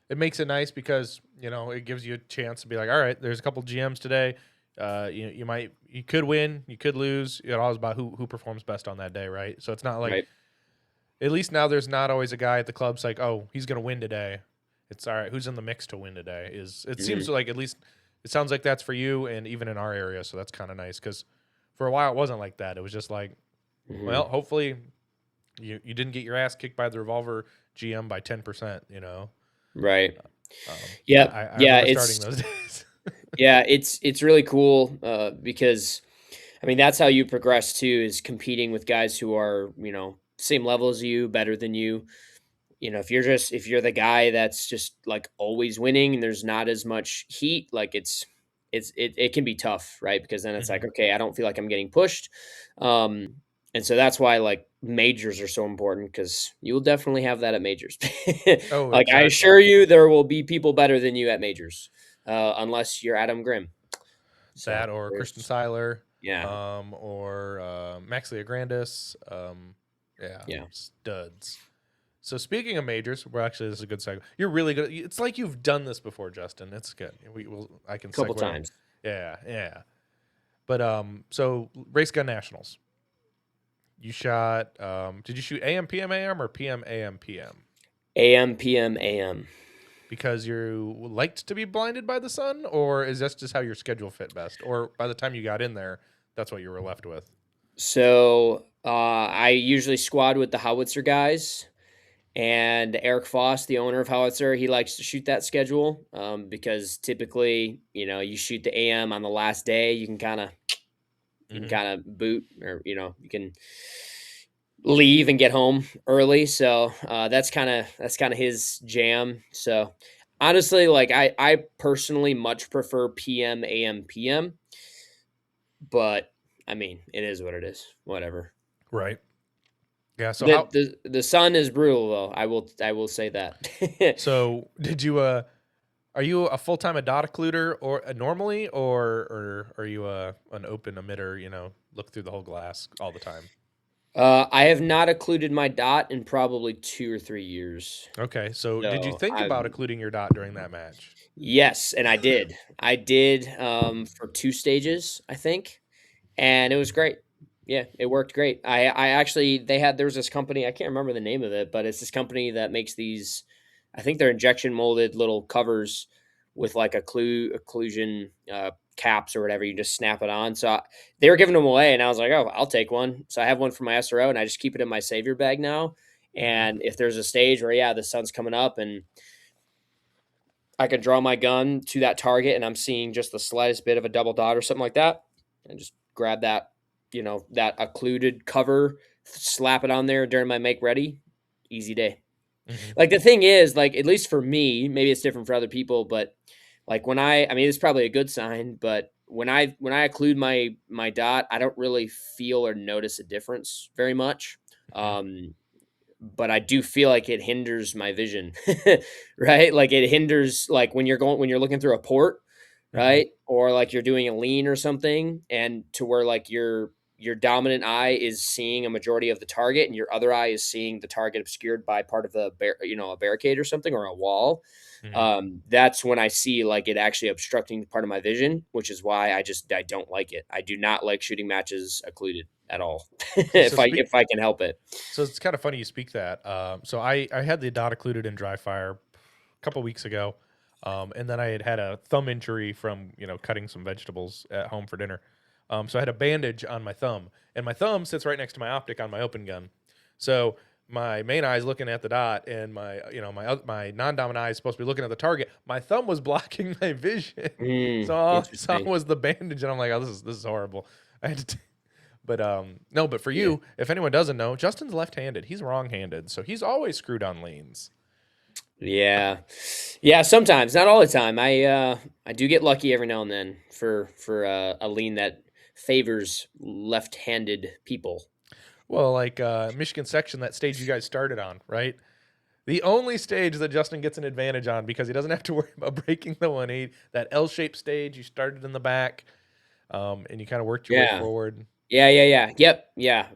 it makes it nice because it gives you a chance to be like, all right, there's a couple GMs today. You could win, you could lose. It's always about who performs best on that day, right? So it's not like, Right. at least now there's not always a guy at the club's like, oh, he's gonna win today. It's all right. Who's in the mix to win today? It seems Hmm. like, at least it sounds like that's for you, and even in our area. So that's kind of nice because for a while it wasn't like that. It was just like, Hmm. well, hopefully you didn't get your ass kicked by the revolver GM by 10%. Right. I, Yep. I Yeah. remember starting those days. Yeah. It's really cool because I mean, that's how you progress too, is competing with guys who are, same level as you, better than you. If you're the guy that's just like always winning and there's not as much heat, like it can be tough, right? Because then it's like, Hmm. okay, I don't feel like I'm getting pushed. Um, and so that's why like majors are so important because you will definitely have that at majors. Oh, Like I exactly. assure you, there will be people better than you at majors, unless you're Adam Grimm. So That or Kristen there's, Seiler, yeah, or Max Leograndis, yeah, yeah, studs. So speaking of majors, this is a good segue. You're really good. It's like you've done this before, Justin. It's good. I can a couple segue. times. Yeah, yeah. But so race gun nationals. You shot. Did you shoot AM PM AM or PM AM PM? AM, PM, AM. Because you liked to be blinded by the sun, or is that just how your schedule fit best? Or by the time you got in there, that's what you were left with? So I usually squad with the howitzer guys, and Eric Foss, the owner of Howitzer, he likes to shoot that schedule because typically, you shoot the AM on the last day. You can Hmm. kind of boot, or you can leave and get home early. So that's kind of his jam. So honestly, like I personally much prefer PM, AM, PM, but I mean, it is what it is. Whatever. Right. Yeah. So The how? the sun is brutal though. I will say that. So did you? Are you a full time dot occluder or normally, or are you an open emitter? Look through the whole glass all the time. I have not occluded my dot in probably 2 or 3 years. Okay. So did you So think about I'm occluding your dot during that match? yes, and I did. I did for 2 stages, I think, and it was great. Yeah, it worked great. I actually there was this company, I can't remember the name of it, but it's this company that makes these, I think they're injection molded little covers with like occlusion caps or whatever. You just snap it on. So they were giving them away, and I was like, oh, I'll take one. So I have one for my SRO, and I just keep it in my savior bag now. Hmm. And if there's a stage where the sun's coming up and I can draw my gun to that target and I'm seeing just the slightest bit of a double dot or something like that, and just grab that, that occluded cover, slap it on there during my make ready. Easy day. Hmm. Like the thing is, like, at least for me, maybe it's different for other people, but like I mean, it's probably a good sign, but when I occlude my dot, I don't really feel or notice a difference very much. Hmm. But I do feel like it hinders my vision, right? Like it hinders, like when you're looking through a port, Hmm. right? Or like you're doing a lean or something, and to where like you're your dominant eye is seeing a majority of the target and your other eye is seeing the target obscured by part of a barricade or something, or a wall. Mhm. That's when I see like it actually obstructing part of my vision, which is why I don't like it. I do not like shooting matches occluded at all, So if I can help it. so it's kind of funny you speak that. So I had the dot occluded in dry fire a couple weeks ago, and then I had a thumb injury from cutting some vegetables at home for dinner. So I had a bandage on my thumb, and my thumb sits right next to my optic on my open gun. So my main eye is looking at the dot, and my non-dominant eye is supposed to be looking at the target. My thumb was blocking my vision, so all I saw Interesting. was the bandage, and I'm like, oh, this is horrible. I had to. But no, but for Yeah. you, if anyone doesn't know, Justin's left-handed. He's wrong-handed, so he's always screwed on leans. Yeah. Yeah, sometimes, not all the time. I do get lucky every now and then for a lean that favors left-handed people. Well, like Michigan section, that stage you guys started on, right? The only stage that Justin gets an advantage on because he doesn't have to worry about breaking the 180. That L-shaped stage, you started in the back, and you kind of worked your way Yeah. forward. Yeah. Yep. Yeah.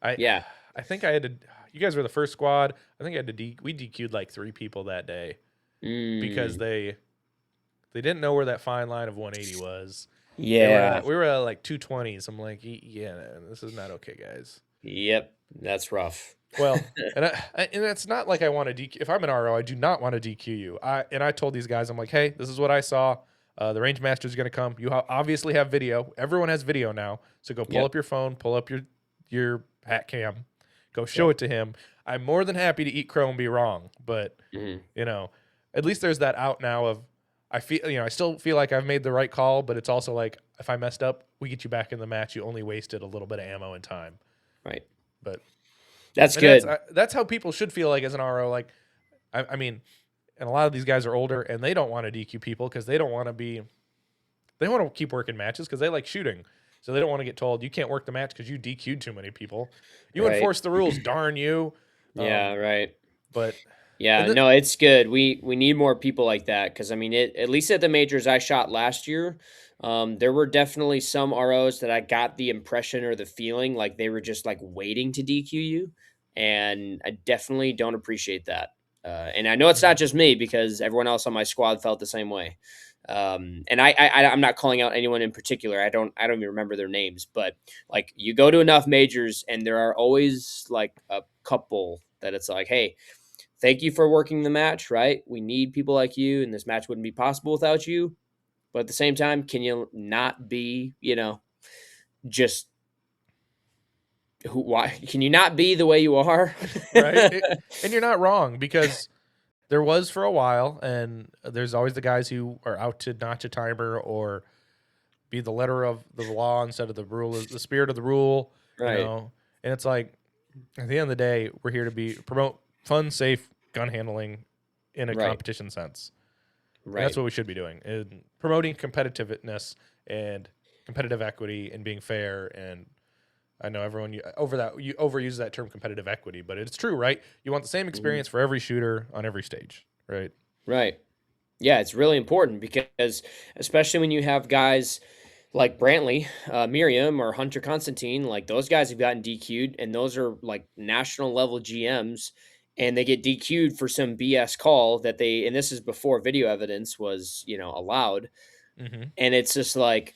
I, Yeah. I think I had to. You guys were the first squad. I think I had to. We DQ'd like 3 people that day because Mm, they didn't know where that fine line of 180 was. yeah. We were at like 220s. I'm like, yeah, this is not okay, guys. Yep. That's rough. Well, and it's not like I want to DQ. If I'm an RO, I do not want to DQ you. I told these guys, I'm like, hey, this is what I saw. The range master is going to come. You obviously have video. Everyone has video now, so go pull Yep. up your phone, pull up your hat cam, go show Yep. it to him. I'm more than happy to eat crow and be wrong, but Mhm. at least there's that out now of I feel I still feel like I've made the right call, but it's also like if I messed up, we get you back in the match. You only wasted a little bit of ammo and time, Right. but. That's And that's good. that's how people should feel like as an RO. Like, I mean, and a lot of these guys are older and they don't want to DQ people because they don't want to be. They want to keep working matches because they like shooting, so they don't want to get told you can't work the match because you DQ'd too many people. You Right. enforce the rules, darn you. Yeah. Right. But Yeah, and the, no, it's good. We need more people like that because I mean, at least at the majors I shot last year, there were definitely some ROs that I got the impression or the feeling like they were just like waiting to DQ you, and I definitely don't appreciate that. And I know it's Mhm. not just me because everyone else on my squad felt the same way. And I'm not calling out anyone in particular. I don't even remember their names, but like you go to enough majors and there are always like a couple that it's like, hey, thank you for working the match, right? We need people like you, and this match wouldn't be possible without you. But at the same time, can you not be, just who? Why can you not be the way you are? right, and you're not wrong because there was for a while, and there's always the guys who are out to notch a timer or be the letter of the law instead of the rule, the spirit of the rule, Right, And it's like at the end of the day, we're here to promote fun, safe gun handling in a right, competition sense, and that's right. what we should be doing: in promoting competitiveness and competitive equity and being fair. And I know everyone you overuse that term competitive equity, but it's true, right? You want the same Mhm. experience for every shooter on every stage, right? Right. Yeah, it's really important because especially when you have guys like Brantley, Miriam, or Hunter Constantine, like those guys have gotten DQ'd, and those are like national level GMs, and they get DQ'd for some BS call that and this is before video evidence was, allowed. Mm-hmm. And it's just like,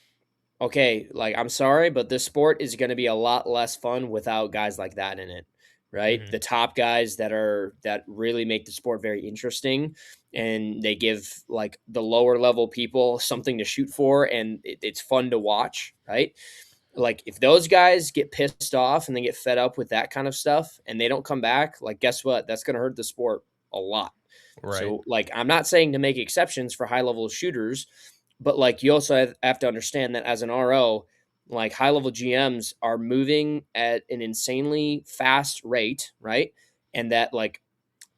okay, like I'm sorry, but this sport is going to be a lot less fun without guys like that in it, right? Mm-hmm. The top guys that really make the sport very interesting, and they give like the lower level people something to shoot for, and it's fun to watch, right? Like if those guys get pissed off and they get fed up with that kind of stuff and they don't come back, like guess what? That's going to hurt the sport a lot. Right. So like I'm not saying to make exceptions for high level shooters, but like you also have to understand that as an RO, like high level GMs are moving at an insanely fast rate, right? And that like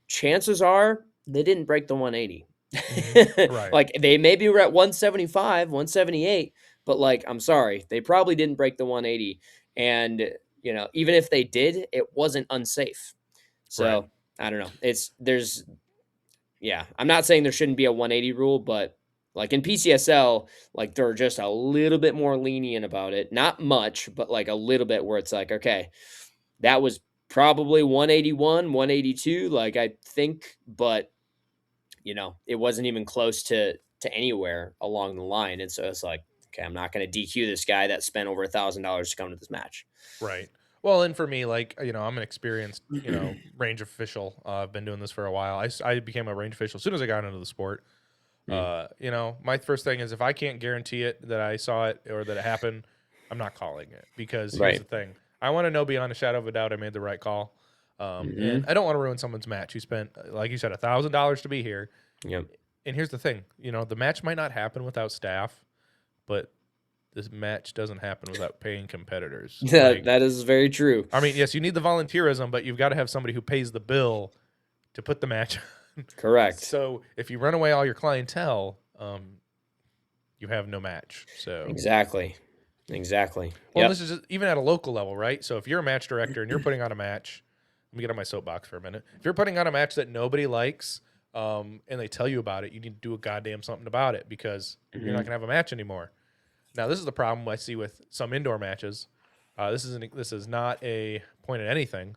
chances are they didn't break the 180. Mm-hmm. Right. Like they maybe were at 175, 178, but like I'm sorry, they probably didn't break the 180. And even if they did, it wasn't unsafe. Right. So I don't know. I'm not saying there shouldn't be a 180 rule, but Like in PCSL, like they're just a little bit more lenient about it. Not much, but like a little bit where it's like, okay, that was probably 181, 182, like I think, but it wasn't even close to anywhere along the line. And so it's like, okay, I'm not going to DQ this guy that spent over $1,000 to come to this match. Right. Well, and for me, like, I'm an experienced, range official. I've been doing this for a while. I became a range official as soon as I got into the sport. My first thing is if I can't guarantee it that I saw it or that it happened, I'm not calling it, because here's the thing. I want to know beyond a shadow of a doubt I made the right call. And I don't want to ruin someone's match who spent, like you said, $1,000 to be here. Yep. And here's the thing, the match might not happen without staff, but this match doesn't happen without paying competitors. That is very true. I mean, yes, you need the volunteerism, but you've got to have somebody who pays the bill to put the match on. Correct. So if you run away all your clientele, you have no match. So Exactly. Well, this is just, even at a local level, right? So if you're a match director and you're putting on a match, let me get on my soapbox for a minute. If you're putting on a match that nobody likes, and they tell you about it, you need to do a goddamn something about it, because you're not gonna have a match anymore. Now, this is the problem I see with some indoor matches. This is not a point at anything,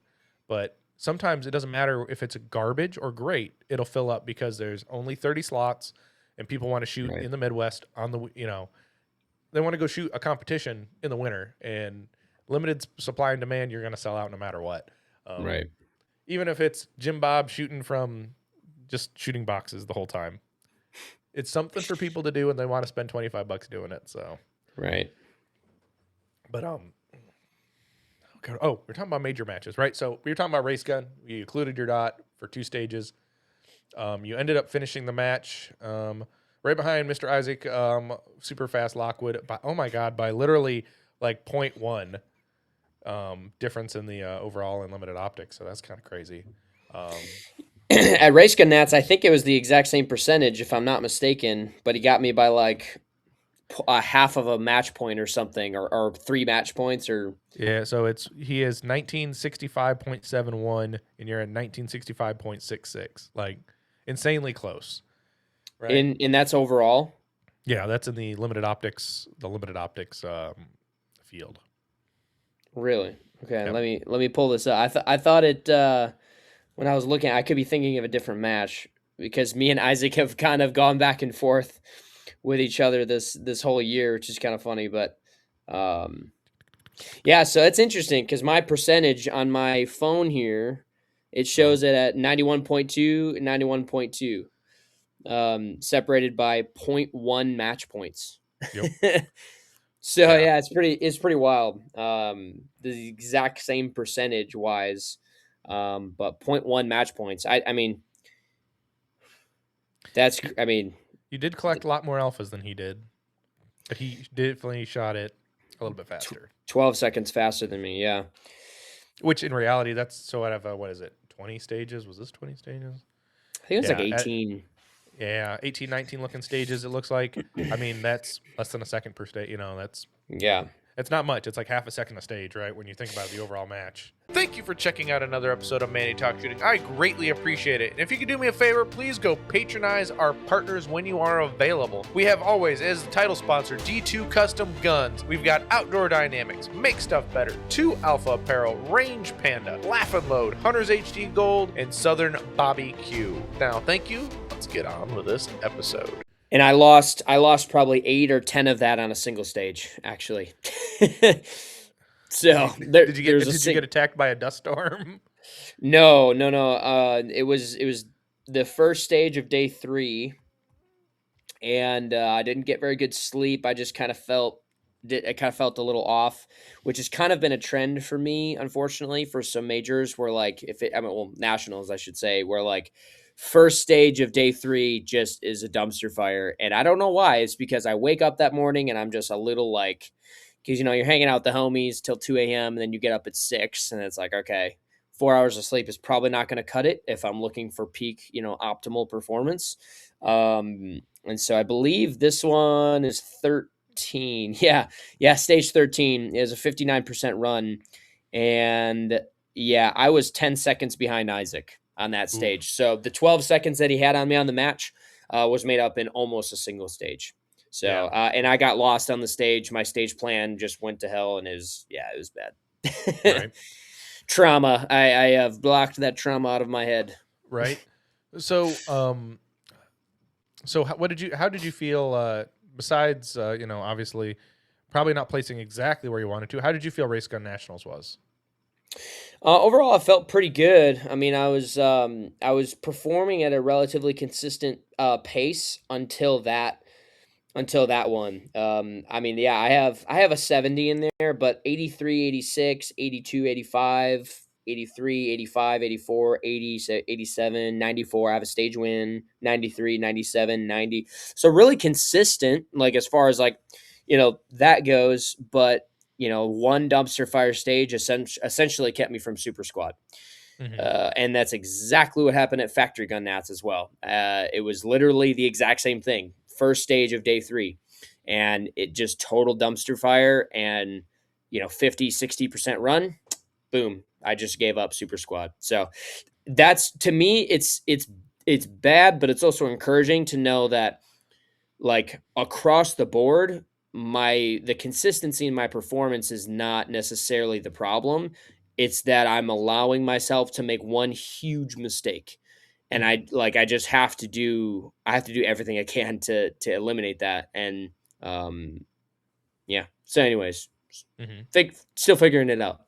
but sometimes it doesn't matter if it's garbage or great. It'll fill up because there's only 30 slots, and people want to shoot in the Midwest on the they want to go shoot a competition in the winter, and limited supply and demand. You're going to sell out no matter what. Right. Even if it's Jim Bob shooting from just shooting boxes the whole time, it's something for people to do, and they want to spend $25 doing it. So. Right. But we're talking about major matches, right? So we were talking about race gun. You included your dot for 2 stages. You ended up finishing the match right behind Mr. Isaac, super fast Lockwood. By literally like 0.1 difference in the overall and limited optics. So that's kind of crazy. At race gun Nats, I think it was the exact same percentage, if I'm not mistaken, but he got me by like a half of a match point or something, or 3 match points, or so he is 1965.71 and you're at 1965.66, like insanely close, right? And that's overall. Yeah, that's in the limited optics field. Really? Okay, Yep. let me pull this up. I thought it when I was looking, I could be thinking of a different match, because me and Isaac have kind of gone back and forth with each other this whole year, which is kind of funny. But yeah, so it's interesting because my percentage on my phone here, it shows it at 91.2 and 91.2, separated by 0.1 match points. Yep. So yeah, it's pretty wild. The exact same percentage wise, but 0.1 match points. I mean, You did collect a lot more alphas than he did, but he definitely shot it a little bit faster. 12 seconds faster than me, yeah. Which in reality, that's so out of what is it? 20 stages? Was this 20 stages? I think it's like 18. 18, 19 looking stages. It looks like. I mean, that's less than a second per stage. That's It's not much. It's like half a second a stage, right? When you think about the overall match. Thank you for checking out another episode of Manny Talks Shooting. I greatly appreciate it. And if you could do me a favor, please go patronize our partners when you are available. We have always, as the title sponsor, D2 Custom Guns. We've got Outdoor Dynamics, Make Stuff Better, 2 Alpha Apparel, Range Panda, Laugh and Load, Hunter's HD Gold, and Southern Bobby Q. Now, thank you. Let's get on with this episode. And I lost probably 8 or 10 of that on a single stage, actually. So did you get attacked by a dust storm? No. It was the first stage of day 3, and I didn't get very good sleep. I just kind of felt a little off, which has kind of been a trend for me, unfortunately, for some majors where like nationals, I should say, where like first stage of day 3 just is a dumpster fire. And I don't know why. It's because I wake up that morning and I'm just a little like, because, you're hanging out with the homies till 2 a.m. and then you get up at 6 and it's like, okay, 4 hours of sleep is probably not going to cut it if I'm looking for peak, optimal performance. And so I believe this one is 13. Yeah. Stage 13 is a 59% run. And yeah, I was 10 seconds behind Isaac on that stage. So the 12 seconds that he had on me on the match, was made up in almost a single stage. So, Yeah. and I got lost on the stage. My stage plan just went to hell, and it was bad. Right. Trauma. I have blocked that trauma out of my head. Right. So, how did you feel, besides, obviously probably not placing exactly where you wanted to, how did you feel Race Gun Nationals was? Overall, I felt pretty good. I mean, I was performing at a relatively consistent pace until that one. I mean, yeah, I have a 70 in there, but 83, 86, 82, 85, 83, 85, 84, 80, 87, 94. I have a stage win, 93, 97, 90. So really consistent, like as far as like, that goes, but one dumpster fire stage essentially kept me from super squad. Mm-hmm. And that's exactly what happened at Factory Gun Nats as well. It was literally the exact same thing. First stage of day 3, and it just total dumpster fire and 50-60% run. Boom. I just gave up super squad. So that's, to me, it's bad, but it's also encouraging to know that, like, across the board, the consistency in my performance is not necessarily the problem. It's that I'm allowing myself to make one huge mistake. And I just I have to do everything I can to eliminate that. And yeah. So anyways, Mm-hmm. still figuring it out.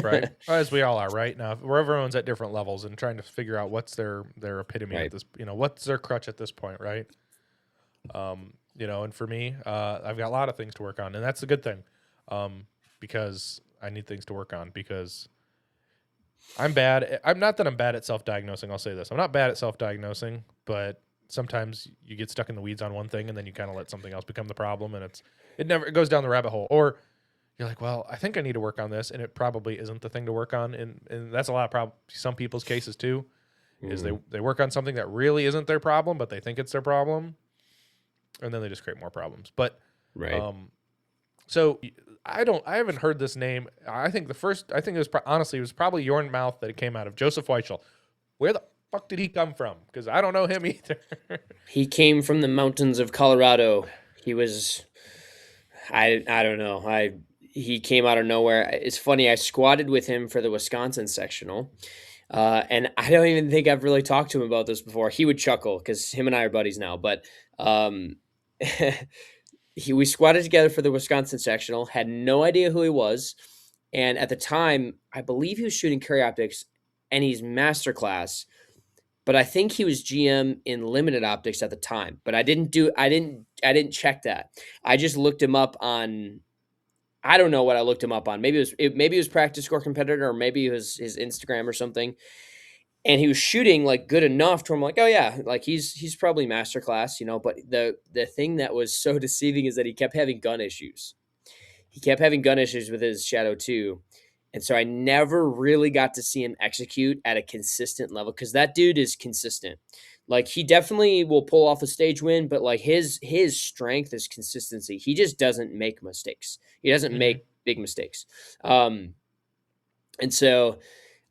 Right. As we all are right now, where everyone's at different levels and trying to figure out what's their epitome at Right. this, what's their crutch at this point. Right. And for me, I've got a lot of things to work on, and that's a good thing, because I need things to work on, because I'm bad. I'm not that I'm bad at self-diagnosing. I'll say this: I'm not bad at self-diagnosing, but sometimes you get stuck in the weeds on one thing, and then you kind of let something else become the problem, and it goes down the rabbit hole. Or you're like, well, I think I need to work on this, and it probably isn't the thing to work on, and that's a lot of some people's cases too. Is they work on something that really isn't their problem, but they think it's their problem, and then they just create more problems. But Right. so I haven't heard this name. I think it was honestly, it was probably your mouth that it came out of. Joseph Weichel. Where the fuck did he come from? Because I don't know him either. He came from the mountains of Colorado. He was, I don't know. He came out of nowhere. It's funny. I squatted with him for the Wisconsin sectional. And I don't even think I've really talked to him about this before. He would chuckle because him and I are buddies now. But we squatted together for the Wisconsin sectional. Had no idea who he was, and at the time, I believe he was shooting Curry Optics, and he's masterclass. But I think he was GM in limited optics at the time. But I didn't check that. I just looked him up on. I don't know what I looked him up on. Maybe it was Practice Score Competitor, or maybe it was his Instagram or something. And he was shooting like good enough to, I'm like, oh yeah, like he's probably masterclass, But the thing that was so deceiving is that he kept having gun issues. He kept having gun issues with his Shadow 2. And so I never really got to see him execute at a consistent level, because that dude is consistent. Like, he definitely will pull off a stage win, but like his strength is consistency. He just doesn't make mistakes. He doesn't make big mistakes. And so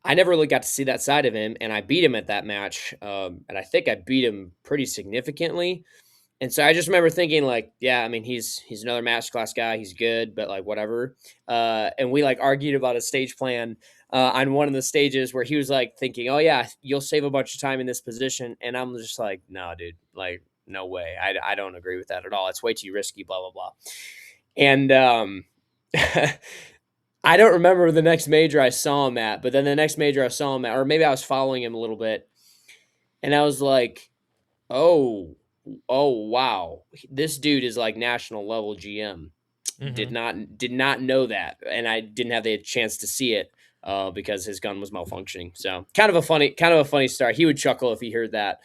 I never really got to see that side of him, and I beat him at that match. And I think I beat him pretty significantly. And so I just remember thinking, like, yeah, I mean, he's another masterclass guy. He's good, but like whatever. And we like argued about a stage plan on one of the stages where he was like thinking, oh yeah, you'll save a bunch of time in this position. And I'm just like, no, dude, like, no way. I don't agree with that at all. It's way too risky, blah, blah, blah. And I don't remember the next major I saw him at, but then the next major I saw him at, or maybe I was following him a little bit, and I was like, oh, wow, this dude is like national level GM. Did not know that, and I didn't have the chance to see it because his gun was malfunctioning. So kind of a funny story. He would chuckle if he heard that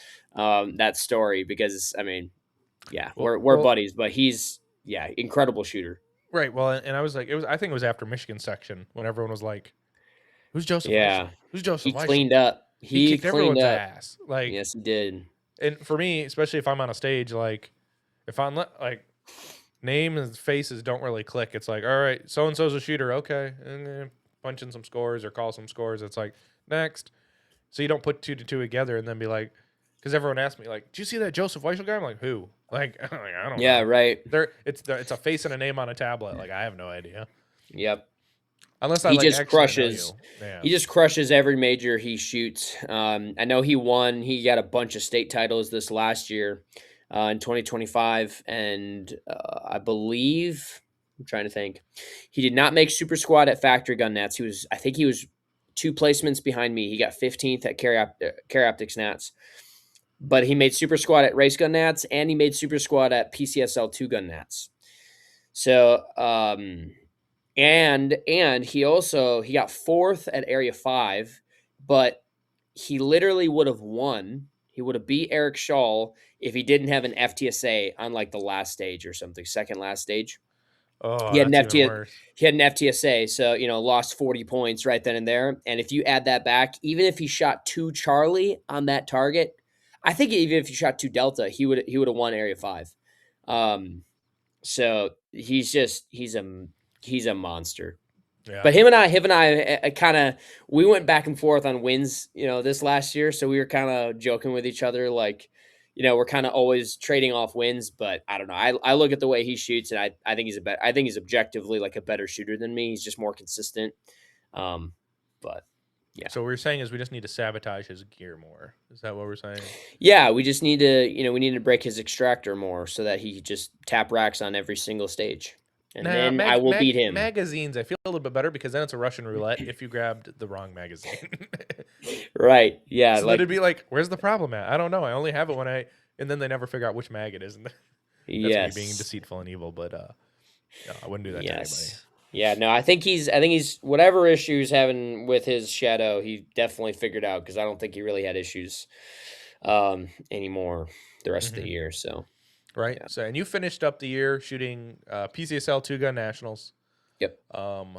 story, because I mean, yeah, we're buddies, but he's incredible shooter. Right. Well, and I was like, I think it was after Michigan section when everyone was like, "Who's Joseph Weichel? Yeah, Who's Joseph he Weichel?" cleaned up. He kicked cleaned everyone's up. ass. Like, Yes, he did. and for me, especially if I'm on a stage, like, if I'm like, name and faces don't really click. It's like, all right, so and so's a shooter, okay, and then punch in some scores or call some scores. It's like next, so you don't put 2 to 2 together and then be like, because everyone asked me like, "Do you see that Joseph Weichel guy?" I'm like, "Who?" Like, I'm like, I don't Yeah, know. right. It's a face and a name on a tablet. Like, I have no idea Yep. unless I He like just actually know crushes. you. Yeah. He just crushes every major he shoots. I know he won. He got a bunch of state titles this last year in 2025, and I believe I'm trying to think. He did not make Super Squad at Factory Gun Nats. I think he was 2 placements behind me. He got 15th at Carry Optics Nats, but he made Super Squad at Race Gun Nats, and he made Super Squad at PCSL 2 Gun Nats. So, and he got 4th at Area 5, but he literally would have won. He would have beat Eric Shaw if he didn't have an FTSA on like the last stage or something, second last stage. He Oh, had an that's even FT worse. he had an FTSA, so lost 40 points right then and there. And if you add that back, even if he shot 2 Charlie on that target, I think even if he shot 2 Delta, he would have won Area 5. Um, so he's a monster. Yeah. But him and I kind of we went back and forth on wins, this last year. So we were kind of joking with each other, like, we're kind of always trading off wins. But I don't know. I look at the way he shoots, and I think I think he's objectively like a better shooter than me. He's just more consistent. Um, but yeah, So what we're saying is we just need to sabotage his gear more. Is that what we're saying? yeah, we just need to we need to break his extractor more so that he just tap racks on every single stage, and Nah, then I will beat him. magazines. I feel a little bit better because then it's a Russian roulette if you grabbed the wrong magazine. Right? Yeah, So then like it'd be like, where's the problem at? I don't know. I only have it when and then they never figure out which mag it is. And that's me being yes. deceitful and evil. But no, I wouldn't do that to anybody. Yes. Yeah, no, I think he's whatever issues having with his shadow, he definitely figured out because I don't think he really had issues anymore the rest of the Hmm. year. So Right. yeah. So and you finished up the year shooting PCSL 2 Gun Nationals. Yep. Um,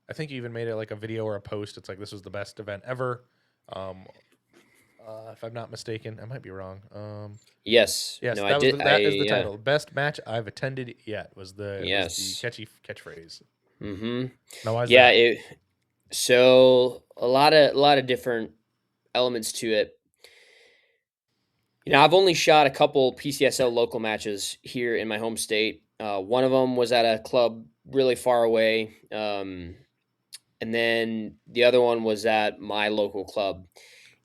I think you even made it like a video or a post. It's like this was the best event ever. Um, if I'm not mistaken, I might be wrong. Yes. Yes, No, I did. that is the title. Best match I've attended yet was the Yes. catchy catchphrase. Mm-hmm. Now why is Yeah, that? so a lot of different elements to it. I've only shot a couple PCSL local matches here in my home state. One of them was at a club really far away. And then the other one was at my local club.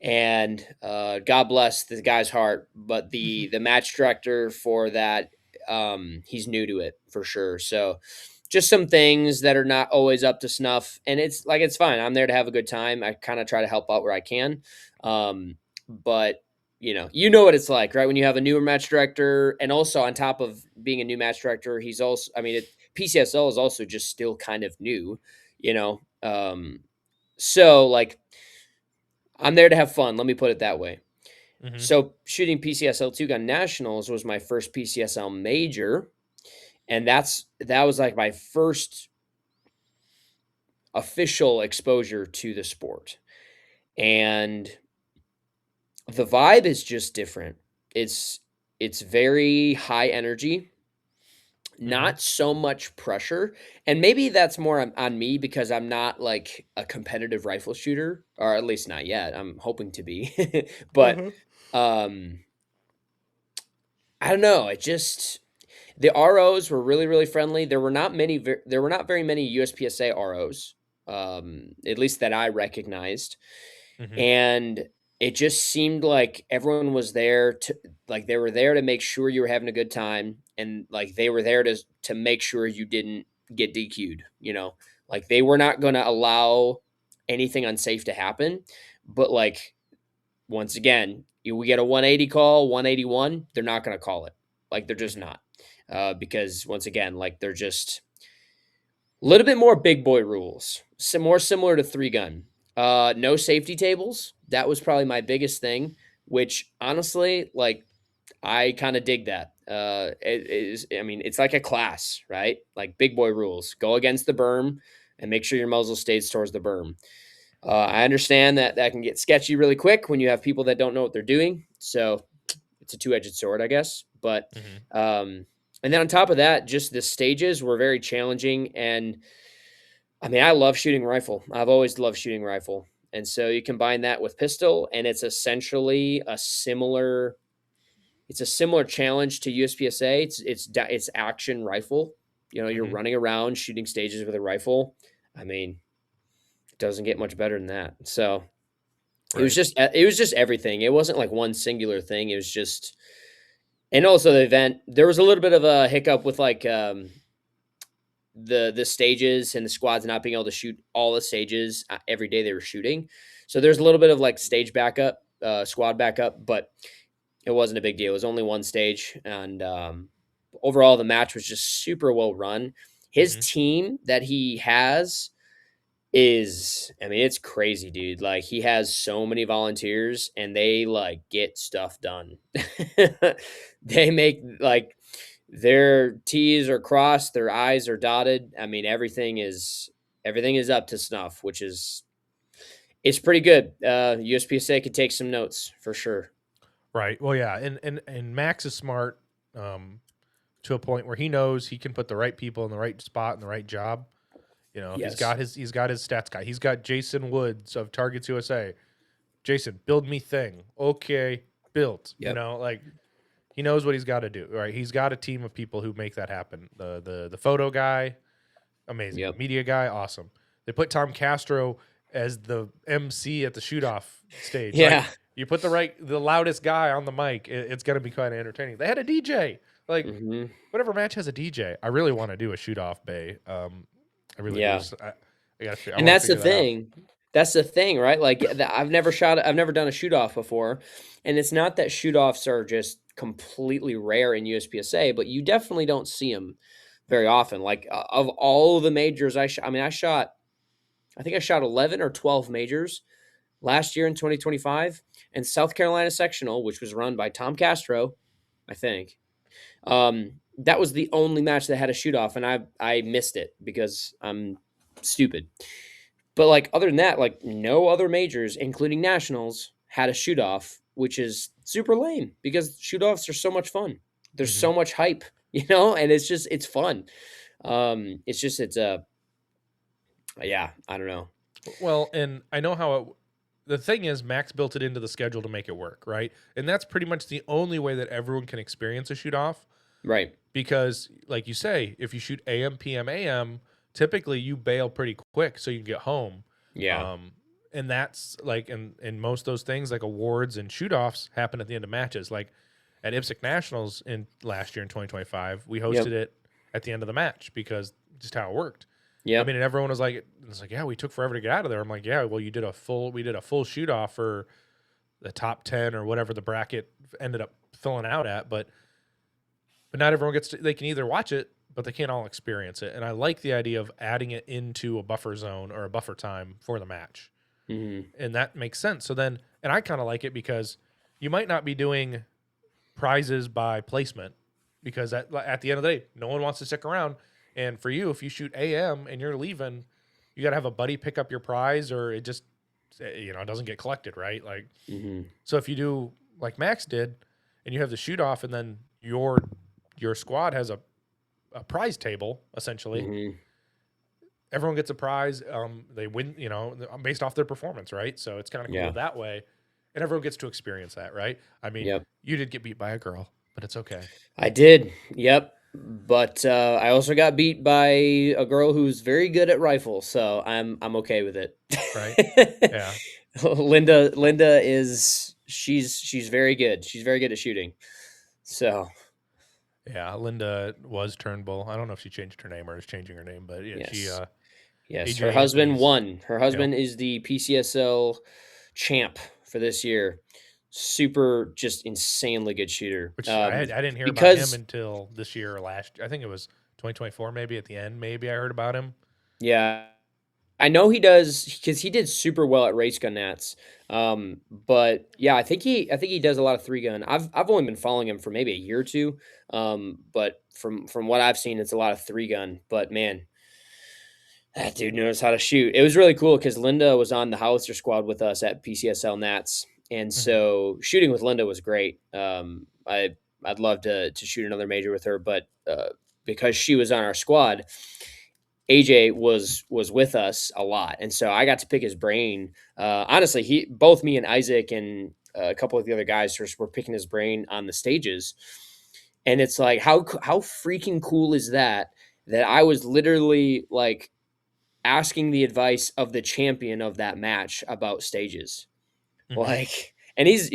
And God bless the guy's heart, but the match director for that, he's new to it for sure. So just some things that are not always up to snuff, and it's fine. I'm there to have a good time. I kind of try to help out where I can, but you know what it's like, right? When you have a newer match director, and also on top of being a new match director, he's also, I mean, PCSL is also just still kind of new, you know. So like I'm there to have fun. Let me put it that way. Hmm. So shooting PCSL 2 Gun Nationals was my first PCSL major, and that was like my first official exposure to the sport. And the vibe is just different. It's very high energy, Hmm. not so much pressure. And maybe that's more on me because I'm not like a competitive rifle shooter, or at least not yet. I'm hoping to be. But Uh-huh. um I don't know. The ROs were really, really friendly. There were not very many USPSA ROs, at least that I recognized, Hmm. and it just seemed like everyone was there to like they were there to make sure you were having a good time, and like they were there to make sure you didn't get DQ'd. Like they were not going to allow anything unsafe to happen, but like once again, we get a 180 call, 181, they're not going to call it. Like they're just Hmm. not. Because once again, like they're just a little bit more big boy rules, more similar to 3 Gun. No safety tables. That was probably my biggest thing, which honestly, like I kind of dig that. It is, I mean, it's like a class, right? Like big boy rules. Go against the berm and make sure your muzzle stays towards the berm. I understand that that can get sketchy really quick when you have people that don't know what they're doing. So it's a two-edged sword, I guess. But Hmm. and then on top of that, just the stages were very challenging. And I mean, I love shooting rifle. I've always loved shooting rifle. And so you combine that with pistol, and it's essentially it's a similar challenge to USPSA. It's action rifle. You're Hmm. running around shooting stages with a rifle. I mean, it doesn't get much better than that. So Right. it was just everything. It wasn't like one singular thing. It was just, and also the event. There was a little bit of a hiccup with like the stages and the squads not being able to shoot all the stages every day they were shooting. So there's a little bit of like stage backup, squad backup, but it wasn't a big deal. It was only one stage, and overall the match was just super well run. His Hmm. team that he has is, I mean, it's crazy, dude. Like, he has so many volunteers and they like get stuff done. They make like their T's are crossed, their I's are dotted. I mean, everything is up to snuff, which is it's pretty good. USPSA could take some notes for sure. Right. Well, yeah, and Max is smart, to a point where he knows he can put the right people in the right spot in the right job. Yes. He's got his stats guy. He's got Jason Woods of Targets USA. Jason, build me thing. Okay, built. Yep. Like he knows what he's got to do. Right. He's got a team of people who make that happen. The photo guy, amazing. Yep. Media guy, awesome. They put Tom Castro as the MC at the shoot off stage. Like Yeah. you put the loudest guy on the mic, it's gonna be kind of entertaining. They had a DJ. Like Hmm. whatever match has a DJ. I really want to do a shoot off bay. I really do. Yeah. So I got to. I And want to that's the figure that out. thing. That's the thing, right? Like I've never done a shoot off before. And it's not that shoot offs are just completely rare in USPSA, but you definitely don't see them very often. Like of all the majors I mean, I think I shot 11 or 12 majors last year in 2025, and South Carolina sectional, which was run by Tom Castro, I think. That was the only match that had a shoot off, and I missed it because I'm stupid. But like other than that, like no other majors, including nationals, had a shoot off, which is super lame because shoot offs are so much fun. There's Hmm. so much hype, and it's fun. It's a yeah, I don't know. Well, and I know how it. The thing is, Max built it into the schedule to make it work, right? And that's pretty much the only way that everyone can experience a shoot off. Right. Because, like you say, if you shoot AM, PM, AM, typically you bail pretty quick so you can get home. Yeah. Um, and that's like in most of those things, like awards and shoot offs happen at the end of matches. Like at IPSC Nationals in last year in 2025, we hosted Yep. it at the end of the match because just how it worked. I Yep. mean, and everyone was like, it's like, yeah, we took forever to get out of there. I'm like, yeah, well, we did a full shoot off for the top 10 or whatever the bracket ended up filling out at. But not everyone gets to, they can either watch it, but they can't all experience it. And I like the idea of adding it into a buffer zone or a buffer time for the match. Hmm. And that makes sense. So then, and I kind of like it because you might not be doing prizes by placement because at the end of the day, no one wants to stick around. And for you, if you shoot AM and you're leaving, you got to have a buddy pick up your prize or it just, it doesn't get collected, right? Like, Hmm. so if you do like Max did and you have the shoot off and then your squad has a prize table, essentially, Hmm. everyone gets a prize. They win, based off their performance, right? So it's kind of cool Yeah. that way. And everyone gets to experience that, right? I mean, Yep. you did get beat by a girl, but it's okay. I did. Yep. But I also got beat by a girl who's very good at rifles, so I'm okay with it. Right? Yeah. Linda is she's very good. She's very good at shooting. So Yeah. Linda was Turnbull. I don't know if she changed her name or is changing her name, but yeah, she, yes, yes. Her AJ husband Anthony's. won. Her husband is the PCSL champ for this year. Super, just insanely good shooter. Which I didn't hear about him Because until this year or last. I think it was 2024, maybe at the end. Maybe I heard about him. yeah, I know he does because he did super well at race gun nats. But yeah, I think he does a lot of three gun. I've only been following him for maybe a year or two. But from what I've seen, it's a lot of three gun. But man, that dude knows how to shoot. It was really cool because Linda was on the howitzer squad with us at PCSL Nats, and Hmm. so shooting with Linda was great. I'd love to shoot another major with her, but because she was on our squad, AJ was with us a lot, and so I got to pick his brain. Honestly, both me and Isaac and a couple of the other guys were picking his brain on the stages, and it's like how freaking cool is that I was literally like asking the advice of the champion of that match about stages. Like, and he's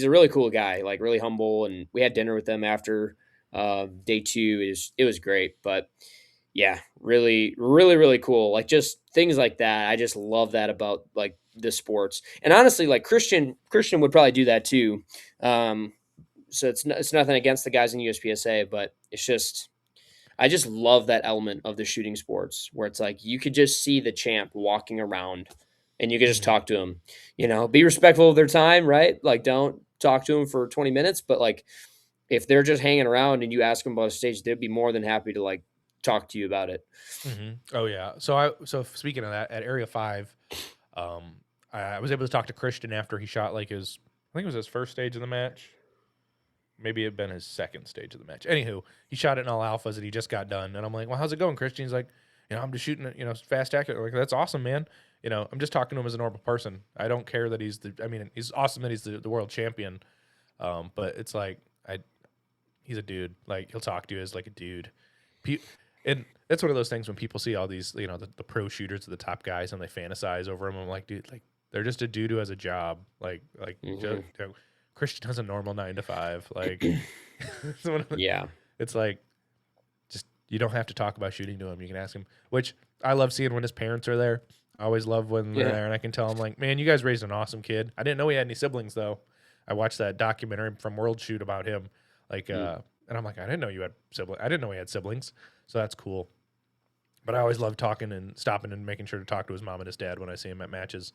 a really cool guy, like really humble. And we had dinner with them after day two. It was great, but yeah, really, really, really cool. Like just things like that. I just love that about like the sports. And honestly, like Christian would probably do that too. So it's nothing against the guys in USPSA, but it's just I just love that element of the shooting sports where it's like you could just see the champ walking around and you could just talk to him, be respectful of their time, right? Like don't talk to them for 20 minutes, but like if they're just hanging around and you ask them about a stage, they'd be more than happy to like talk to you about it. Oh yeah. So speaking of that, at Area 5, um, I was able to talk to Christian after he shot like I think it was his first stage of the match. Maybe it had been his second stage of the match. Anywho, he shot it in all alphas and he just got done. And I'm like, well, how's it going, Christian? He's like, I'm just shooting it, fast accurate. Like, that's awesome, man. I'm just talking to him as a normal person. I don't care that he's awesome that he's the world champion. But it's like, he's a dude. Like, he'll talk to you as like a dude. And that's one of those things when people see all these, the pro shooters, the top guys, and they fantasize over them. I'm like, dude, like, they're just a dude who has a job. Christian has a normal 9 to 5. Like, Yeah. It's like, just you don't have to talk about shooting to him. You can ask him, which I love seeing when his parents are there. I always love when they're there, and I can tell him like, man, you guys raised an awesome kid. I didn't know he had any siblings though. I watched that documentary from World Shoot about him, like, and I'm like, I didn't know you had siblings. I didn't know he had siblings, so that's cool. But I always love talking and stopping and making sure to talk to his mom and his dad when I see him at matches,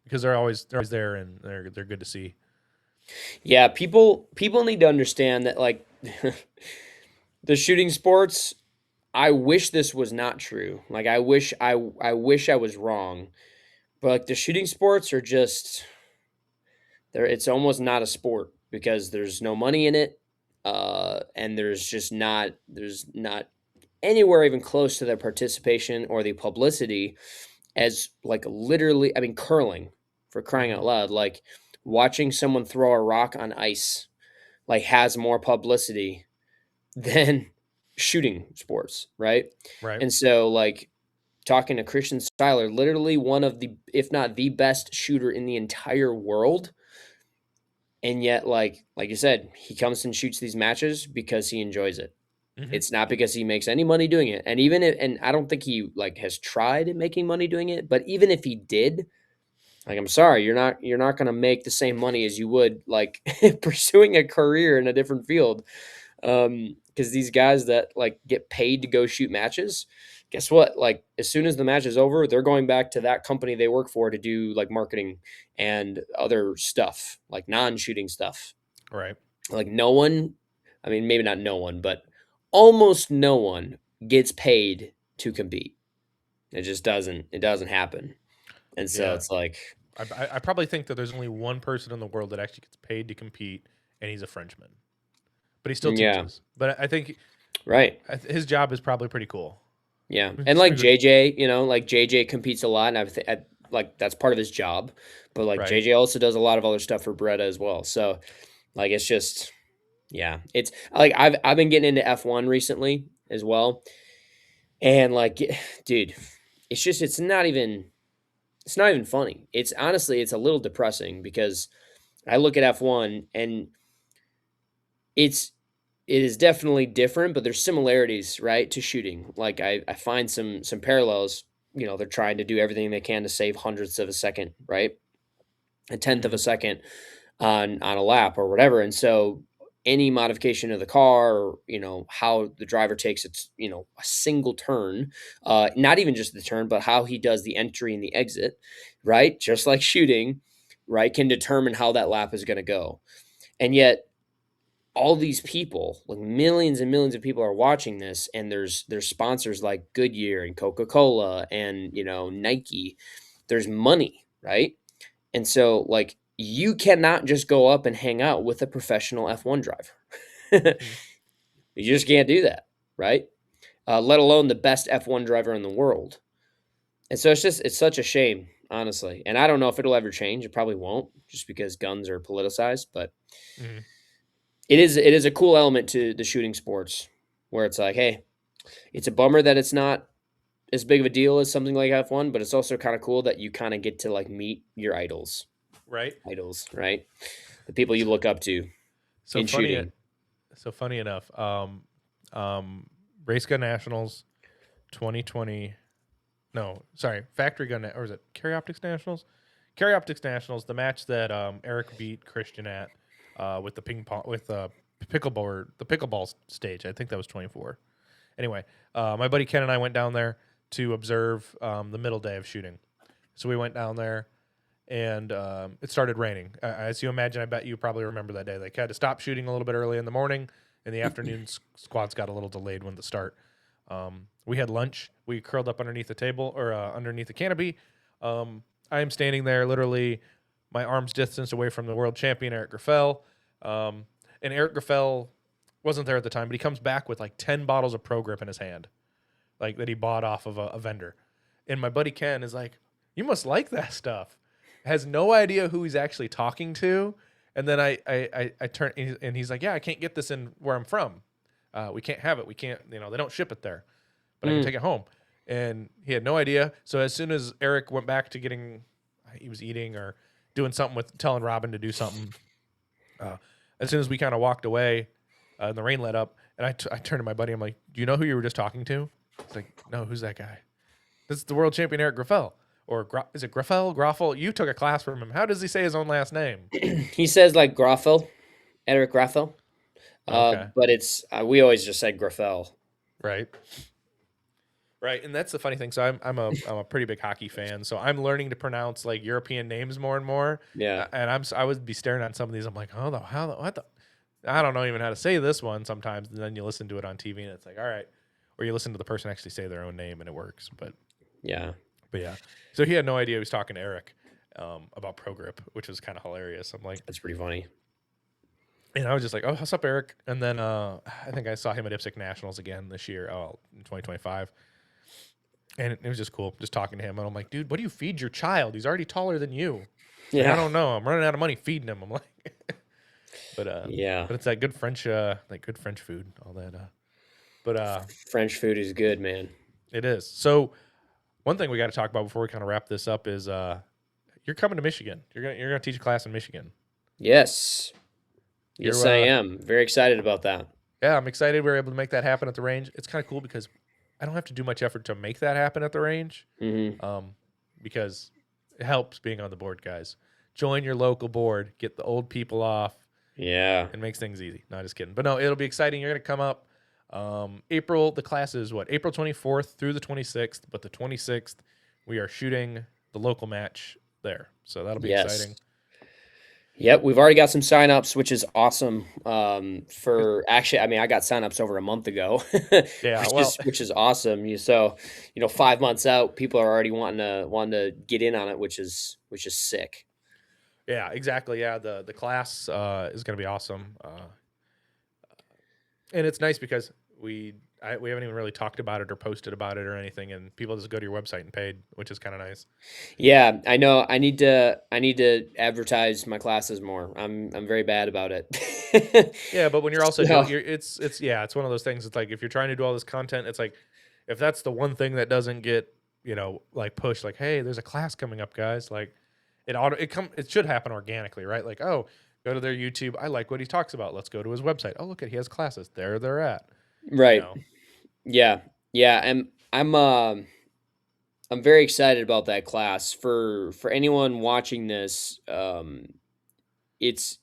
because they're always there and they're good to see. Yeah, people need to understand that like the shooting sports, I wish this was not true. Like I wish I was wrong. But like the shooting sports are just it's almost not a sport because there's no money in it. And there's not anywhere even close to the participation or the publicity as like literally, I mean, curling, for crying out loud, like watching someone throw a rock on ice, like has more publicity than shooting sports, right? Right. And so like talking to Christian Styler, literally one of the, if not the best shooter in the entire world. And yet, like you said, he comes and shoots these matches because he enjoys it. It's not because he makes any money doing it. And even if, and I don't think he like has tried making money doing it, but even if he did, like, I'm sorry, you're not going to make the same money as you would like pursuing a career in a different field. Because these guys that like get paid to go shoot matches, guess what? Like as soon as the match is over, they're going back to that company they work for to do like marketing and other stuff, like non-shooting stuff. Right. Like no one, I mean, maybe not no one, but almost no one gets paid to compete. It just doesn't happen. And so it's like, I probably think that there's only one person in the world that actually gets paid to compete, and he's a Frenchman. But he still teaches. But I think right, his job is probably pretty cool. Yeah, and like JJ, like JJ competes a lot, and like that's part of his job. But like JJ also does a lot of other stuff for Beretta as well. So like it's just, yeah, it's like I've been getting into F1 recently as well, and like, dude, it's not even funny. It's honestly it's a little depressing because I look at F1 and it is definitely different, but there's similarities, right, to shooting. Like I find some parallels. They're trying to do everything they can to save hundredths of a second, right? A tenth of a second on a lap or whatever. And so any modification of the car or, how the driver takes its, a single turn, not even just the turn, but how he does the entry and the exit, right? Just like shooting, right, can determine how that lap is going to go. And yet all these people, like millions and millions of people are watching this, and there's sponsors like Goodyear and Coca-Cola and, Nike. There's money, right? And so like you cannot just go up and hang out with a professional F1 driver. You just can't do that, right? let alone the best F1 driver in the world. And so it's such a shame, honestly. And I don't know if it'll ever change. It probably won't, just because guns are politicized. But Mhm. it is a cool element to the shooting sports, where it's like, hey, it's a bummer that it's not as big of a deal as something like F1, but it's also kind of cool that you kind of get to like meet your Right. idols, right? The people you look up to So in funny. shooting. So funny enough. Race Gun Nationals, 2020. No, sorry, Factory Gun, or is it Carry Optics Nationals? Carry Optics Nationals, the match that Eric beat Christian at with the ping pong with the pickleball stage. I think that was 24. Anyway, my buddy Ken and I went down there to observe the middle day of shooting. So we went down there, and it started raining. As you imagine, I bet you probably remember that day. They had to stop shooting a little bit early in the morning. In the afternoon, squads got a little delayed when the start. We had lunch. We curled up underneath the table or underneath the canopy. I am standing there, literally my arm's distance away from the world champion Eric Graffel. And Eric Graffel wasn't there at the time, but he comes back with like 10 bottles of Pro Grip in his hand, like that he bought off of a vendor. And my buddy Ken is like, "You must like that stuff." Has no idea who he's actually talking to. And then I turn and he's like, "Yeah, I can't get this in where I'm from. We can't have it. We can't, they don't ship it there, but I can take it home." And he had no idea. So as soon as Eric went back to he was eating or doing something with telling Robin to do something. As soon as we kind of walked away, and the rain let up, and I turned to my buddy. I'm like, "Do you know who you were just talking to?" He's like, "No, who's that guy?" "This is the world champion Eric Graffel." Or is it Graffel? Graffel? You took a class from him. How does he say his own last name? He says like Graffel, Eric Graffel. Okay. But it's we always just said Graffel. Right. Right, and that's the funny thing. So I'm a pretty big hockey fan. So I'm learning to pronounce like European names more and more. Yeah. And I would be staring at some of these. I'm like, oh, what the? I don't know even how to say this one sometimes. And then you listen to it on TV, and it's like, all right. Or you listen to the person actually say their own name, and it works. But Yeah. yeah. So he had no idea he was talking to Eric about Pro Grip, which was kind of hilarious. I'm like, That's pretty funny. and I was just like, "Oh, what's up, Eric?" And then I think I saw him at IPSC Nationals again this year, in 2025. And it was just cool, just talking to him. And I'm like, "Dude, what do you feed your child? He's already taller than you." He's like, "I Yeah. don't know. I'm running out of money feeding him." I'm like, Yeah. but it's that good French, food, all that. French food is good, man. It is. So one thing we got to talk about before we kind of wrap this up is you're coming to Michigan. You're gonna teach a class in Michigan. Yes. Yes, You're I am. Very excited about that. Yeah, I'm excited we were able to make that happen at the range. It's kind of cool because I don't have to do much effort to make that happen at the range, because it helps being on the board, guys. Join your local board, get the old people off. Yeah. It makes things easy. No, just kidding. But no, it'll be exciting. You're going to come up. April, the class is what? April 24th through the 26th. But the 26th, we are shooting the local match there. So that'll be exciting. Yep, we've already got some signups, which is awesome. For actually, I mean, I got signups over a month ago, Yeah, which is awesome. 5 months out, people are already wanting to get in on it, which is sick. Yeah, exactly. Yeah, the class is going to be awesome. And it's nice because we haven't even really talked about it or posted about it or anything, and people just go to your website and paid, which is kind of nice. Yeah, I know. I need to advertise my classes more. I'm very bad about it. Yeah, but when you're also So- doing, it's one of those things. It's like if you're trying to do all this content, it's like if that's the one thing that doesn't get like pushed, like, hey, there's a class coming up, guys. Like it should happen organically, right? Like, oh, go to their YouTube. I like what he talks about. Let's go to his website. Oh, look at he has classes. There they're at. Right. You know? Yeah. Yeah. And I'm very excited about that class. For anyone watching this, it's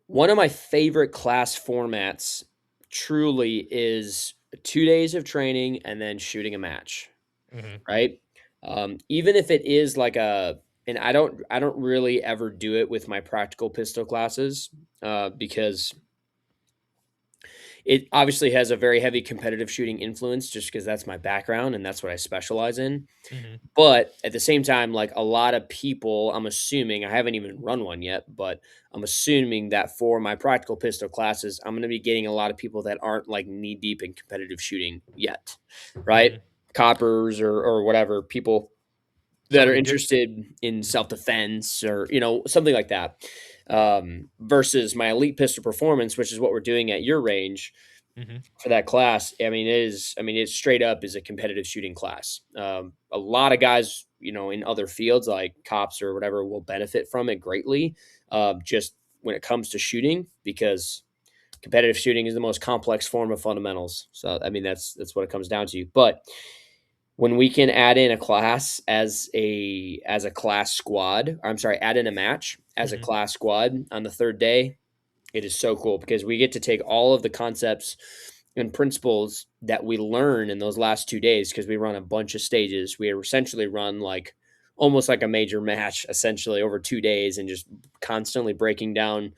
one of my favorite class formats. Truly, is 2 days of training and then shooting a match. Mhm. Right. Even if it is like and I don't really ever do it with my practical pistol classes, because it obviously has a very heavy competitive shooting influence just because that's my background and that's what I specialize in. Hmm. But at the same time, like a lot of people, I'm assuming, I haven't even run one yet, but I'm assuming that for my practical pistol classes, I'm going to be getting a lot of people that aren't like knee deep in competitive shooting yet, right? Hmm. Coppers or whatever, people that are Somebody get. interested in self defense or, something like that. Versus my elite pistol performance, which is what we're doing at your range Hmm. for that class. It straight up is a competitive shooting class. A lot of guys, in other fields like cops or whatever will benefit from it greatly. Just when it comes to shooting, because competitive shooting is the most complex form of fundamentals. So, that's what it comes down to. But when we can add in a class as a class squad, or I'm sorry, add in a match as a Hmm. class squad on the third day, it is so cool because we get to take all of the concepts and principles that we learn in those last 2 days because we run a bunch of stages. We essentially run like almost like a major match essentially over 2 days and just constantly breaking down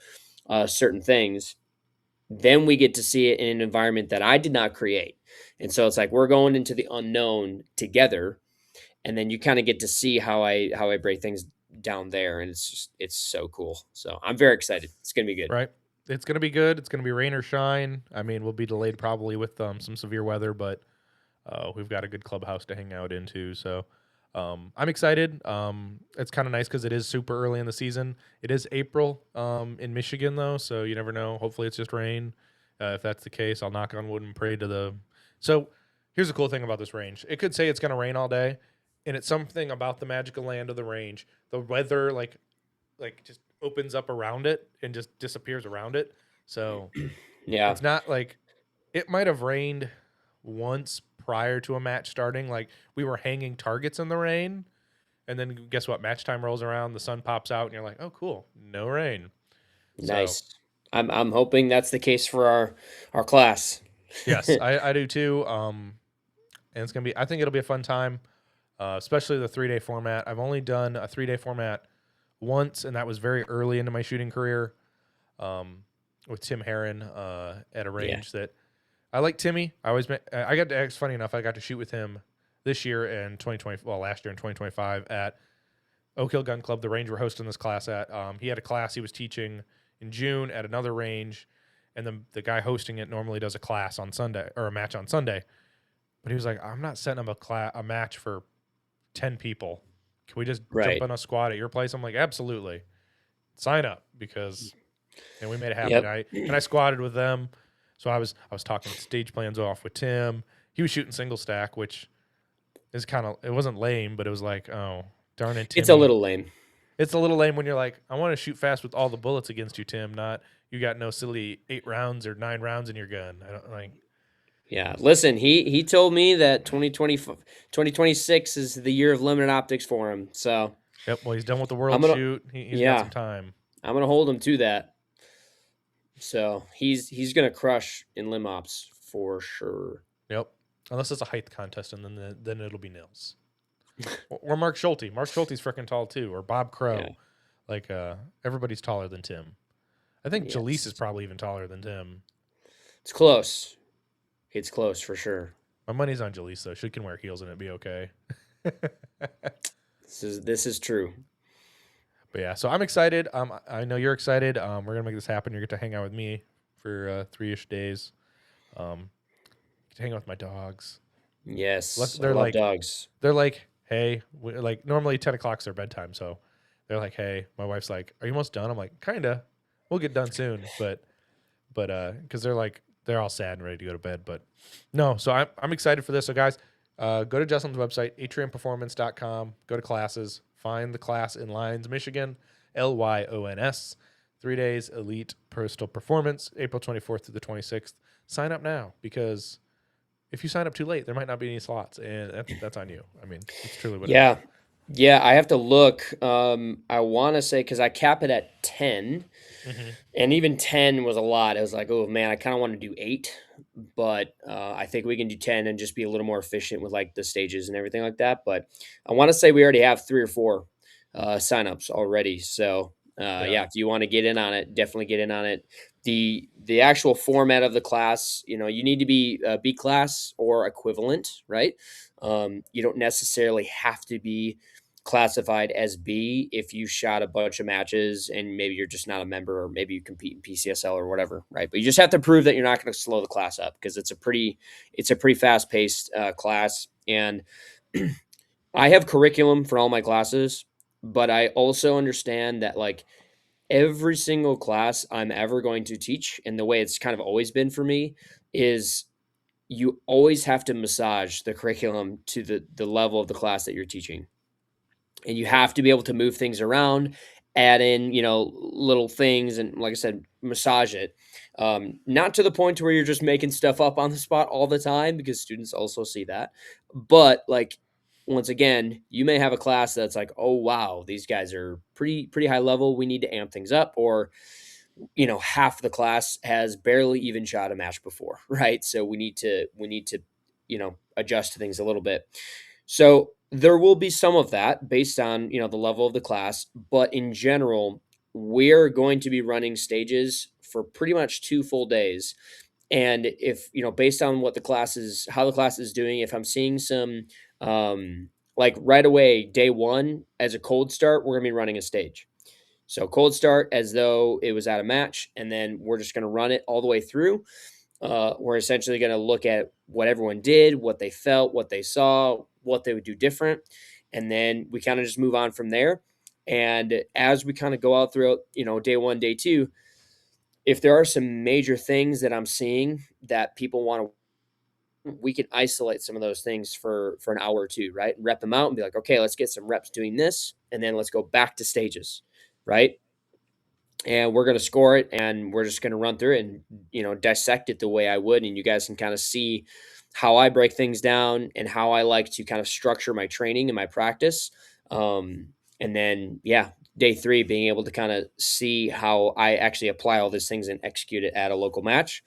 certain things. Then we get to see it in an environment that I did not create. And so it's like we're going into the unknown together, and then you kind of get to see how I break things down there, and it's so cool. So I'm very excited. It's gonna be good. Right. It's gonna be good. It's gonna be rain or shine. I mean, we'll be delayed probably with some severe weather, but we've got a good clubhouse to hang out into. So I'm excited. It's kind of nice because it is super early in the season. It is April in Michigan though, so you never know. Hopefully, it's just rain. If that's the case, I'll knock on wood and pray to the. So here's the cool thing about this range. It could say it's gonna rain all day, and it's something about the magical land of the range. The weather like just opens up around it and just disappears around it. So Yeah, it's not like it might have rained once prior to a match starting. Like we were hanging targets in the rain, and then guess what? Match time rolls around, the sun pops out, and you're like, oh, cool, no rain. So nice. I'm hoping that's the case for our class. yes, I do too. And it's gonna be. I think it'll be a fun time, especially the 3 day format. I've only done a 3 day format once, and that was very early into my shooting career. Um, with Tim Herron at a Yeah, range that I like Timmy. I got to, it's funny enough, I got to shoot with him this year in 2020, well, last year in 2025 at Oak Hill Gun Club, the range we're hosting this class at. He had a class he was teaching in June at another range, and the guy hosting it normally does a class on Sunday or a match on Sunday. But he was like, I'm not setting up a match for 10 people. Can we just jump right. on a squad at your place? I'm like, absolutely. Sign up because and we made it happen. Yep. I squatted with them, so I was talking stage plans off with Tim. He was shooting single stack, which is kind of it wasn't lame, but it was like, oh darn it, It's a Timmy. little lame. It's a little lame when you're like, I want to shoot fast with all the bullets against you, Tim. Not you got no silly 8 rounds or 9 rounds in your gun. I don't like. Yeah. Listen, he told me that 2026 is the year of limited optics for him. So Yep. Well, he's done with the I'm world gonna shoot. He's got yeah, some time. I'm gonna hold him to that. So he's gonna crush in lim ops for sure. Yep. Unless it's a height contest, and then it'll be nils. Or Mark Schulte. Mark Schulte's freaking tall too. Or Bob Yeah. Crow. Like everybody's taller than Tim. I think Jaleese is Yes. probably even taller than Tim. It's close. It's close for sure. My money's on Jaleese though. She can wear heels and it'd be okay. This is true. But yeah, so I'm excited. I know you're excited. We're gonna make this happen. You get to hang out with me for 3-ish days. Get to hang out with my dogs. Yes. I They're love like, dogs. hey, like normally 10 o'clock's their bedtime, so they're like, hey. My wife's like, are you almost done? I'm like, kinda. We'll get done soon, but because they're all sad and ready to go to bed. But no, so I'm excited for this. So guys, go to Justin's website, atriumperformance.com, go to classes, find the class in Lyons, Michigan, Lyons, 3 days elite personal performance, April 24th through the 26th. Sign up now because if you sign up too late, there might not be any slots, and that's on you. I mean, it's truly what it is. Yeah. Yeah, I have to look. I want to say because I cap it at 10, Hmm. and even 10 was a lot. I was like, oh man, I kind of want to do 8, but I think we can do 10 and just be a little more efficient with like the stages and everything like that. But I want to say we already have 3 or 4 signups already. So Yeah, if you want to get in on it, definitely get in on it. The actual format of the class, you need to be B class or equivalent, right? You don't necessarily have to be classified as B if you shot a bunch of matches and maybe you're just not a member, or maybe you compete in PCSL or whatever, right? But you just have to prove that you're not going to slow the class up, because it's a pretty fast paced class. And I have curriculum for all my classes, but I also understand that, like, every single class I'm ever going to teach, and the way it's kind of always been for me, is you always have to massage the curriculum to the level of the class that you're teaching. And you have to be able to move things around, add in, little things, and, like I said, massage it. Not to the point to where you're just making stuff up on the spot all the time, because students also see that. But, like, once again, you may have a class that's like, oh wow, these guys are pretty high level. We need to amp things up. Or half the class has barely even shot a match before, right? So we need to adjust things a little bit. So there will be some of that based on the level of the class, but in general, we're going to be running stages for pretty much 2 full days. And if based on what the class is, how the class is doing, if I'm seeing some, like, right away, day one, as a cold start, we're gonna be running a stage. So cold start as though it was at a match, and then we're just going to run it all the way through. We're essentially going to look at what everyone did, what they felt, what they saw, what they would do different, and then we kind of just move on from there. And as we kind of go out throughout, day one, day two, if there are some major things that I'm seeing that people want to, we can isolate some of those things for an hour or two, right? Rep them out and be like, okay, let's get some reps doing this, and then let's go back to stages, right? And we're going to score it, and we're just going to run through it and dissect it the way I would, and you guys can kind of see how I break things down and how I like to kind of structure my training and my practice. And then, yeah, day three, being able to kind of see how I actually apply all these things and execute it at a local match.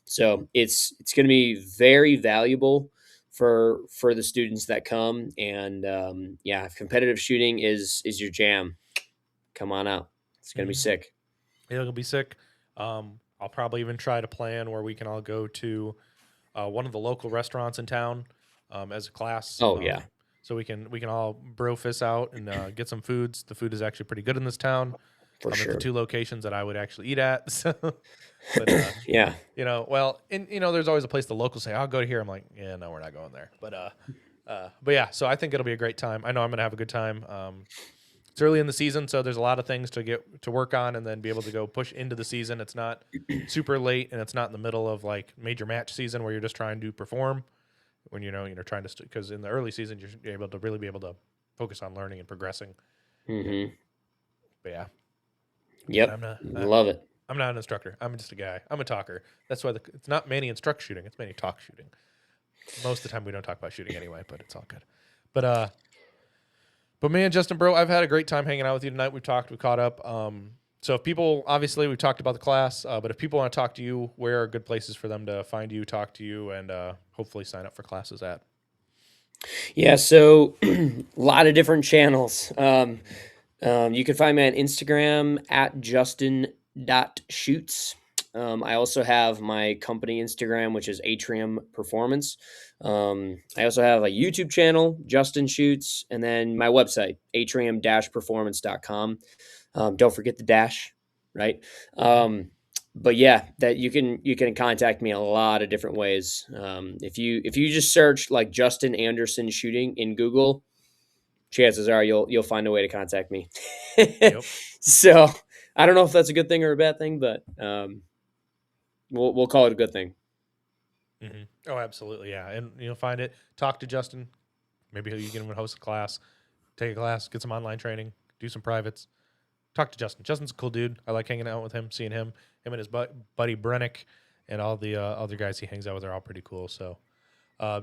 So it's going to be very valuable for the students that come. And yeah, if competitive shooting is your jam, come on out. It's going to be sick. It'll be sick. I'll probably even try to plan where we can all go to one of the local restaurants in town as a class. Oh yeah, so we can all bro fists out and get some foods. The food is actually pretty good in this town. for At sure. the 2 locations that I would actually eat at. So, but Yeah, well, and there's always a place the locals say, "I'll go to here." I'm like, yeah, no, we're not going there. But yeah, so I think it'll be a great time. I know I'm gonna have a good time. It's early in the season, so there's a lot of things to get to work on, and then be able to go push into the season. It's not super late, and it's not in the middle of like major match season where you're just trying to perform. When you're trying to, because in the early season you're able to really be able to focus on learning and progressing. mm-hmm. But yeah, Yep, love it. I'm not an instructor. I'm just a guy. I'm a talker. That's why it's not Manny instruct shooting. It's Manny talk shooting. Most of the time we don't talk about shooting anyway, but it's all good. But man, Justin, bro, I've had a great time hanging out with you tonight. We caught up. So if people, obviously we've talked about the class, but if people want to talk to you, where are good places for them to find you, talk to you, and hopefully sign up for classes at? Yeah, so a lot of different channels. You can find me on Instagram at justin.shoots. I also have my company Instagram, which is Atrium Performance. I also have a YouTube channel, Justin Shoots, and then my website, atrium-performance.com. Don't forget the dash, right? But yeah, that you can contact me a lot of different ways. If you just search like Justin Anderson Shooting in Google, chances are you'll find a way to contact me. Yep. So I don't know if that's a good thing or a bad thing, but we'll call it a good thing. Mm-hmm. Oh, absolutely, yeah. And you'll find it. Talk to Justin. Maybe you can host a class, take a class, get some online training, do some privates. Talk to Justin. Justin's a cool dude. I like hanging out with him, seeing him and his buddy Brennick, and all the other guys he hangs out with are all pretty cool. So,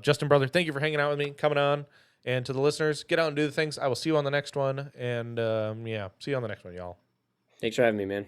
Justin, brother, thank you for hanging out with me, coming on. And to the listeners, get out and do the things. I will see you on the next one. And yeah, see you on the next one, y'all. Thanks for having me, man.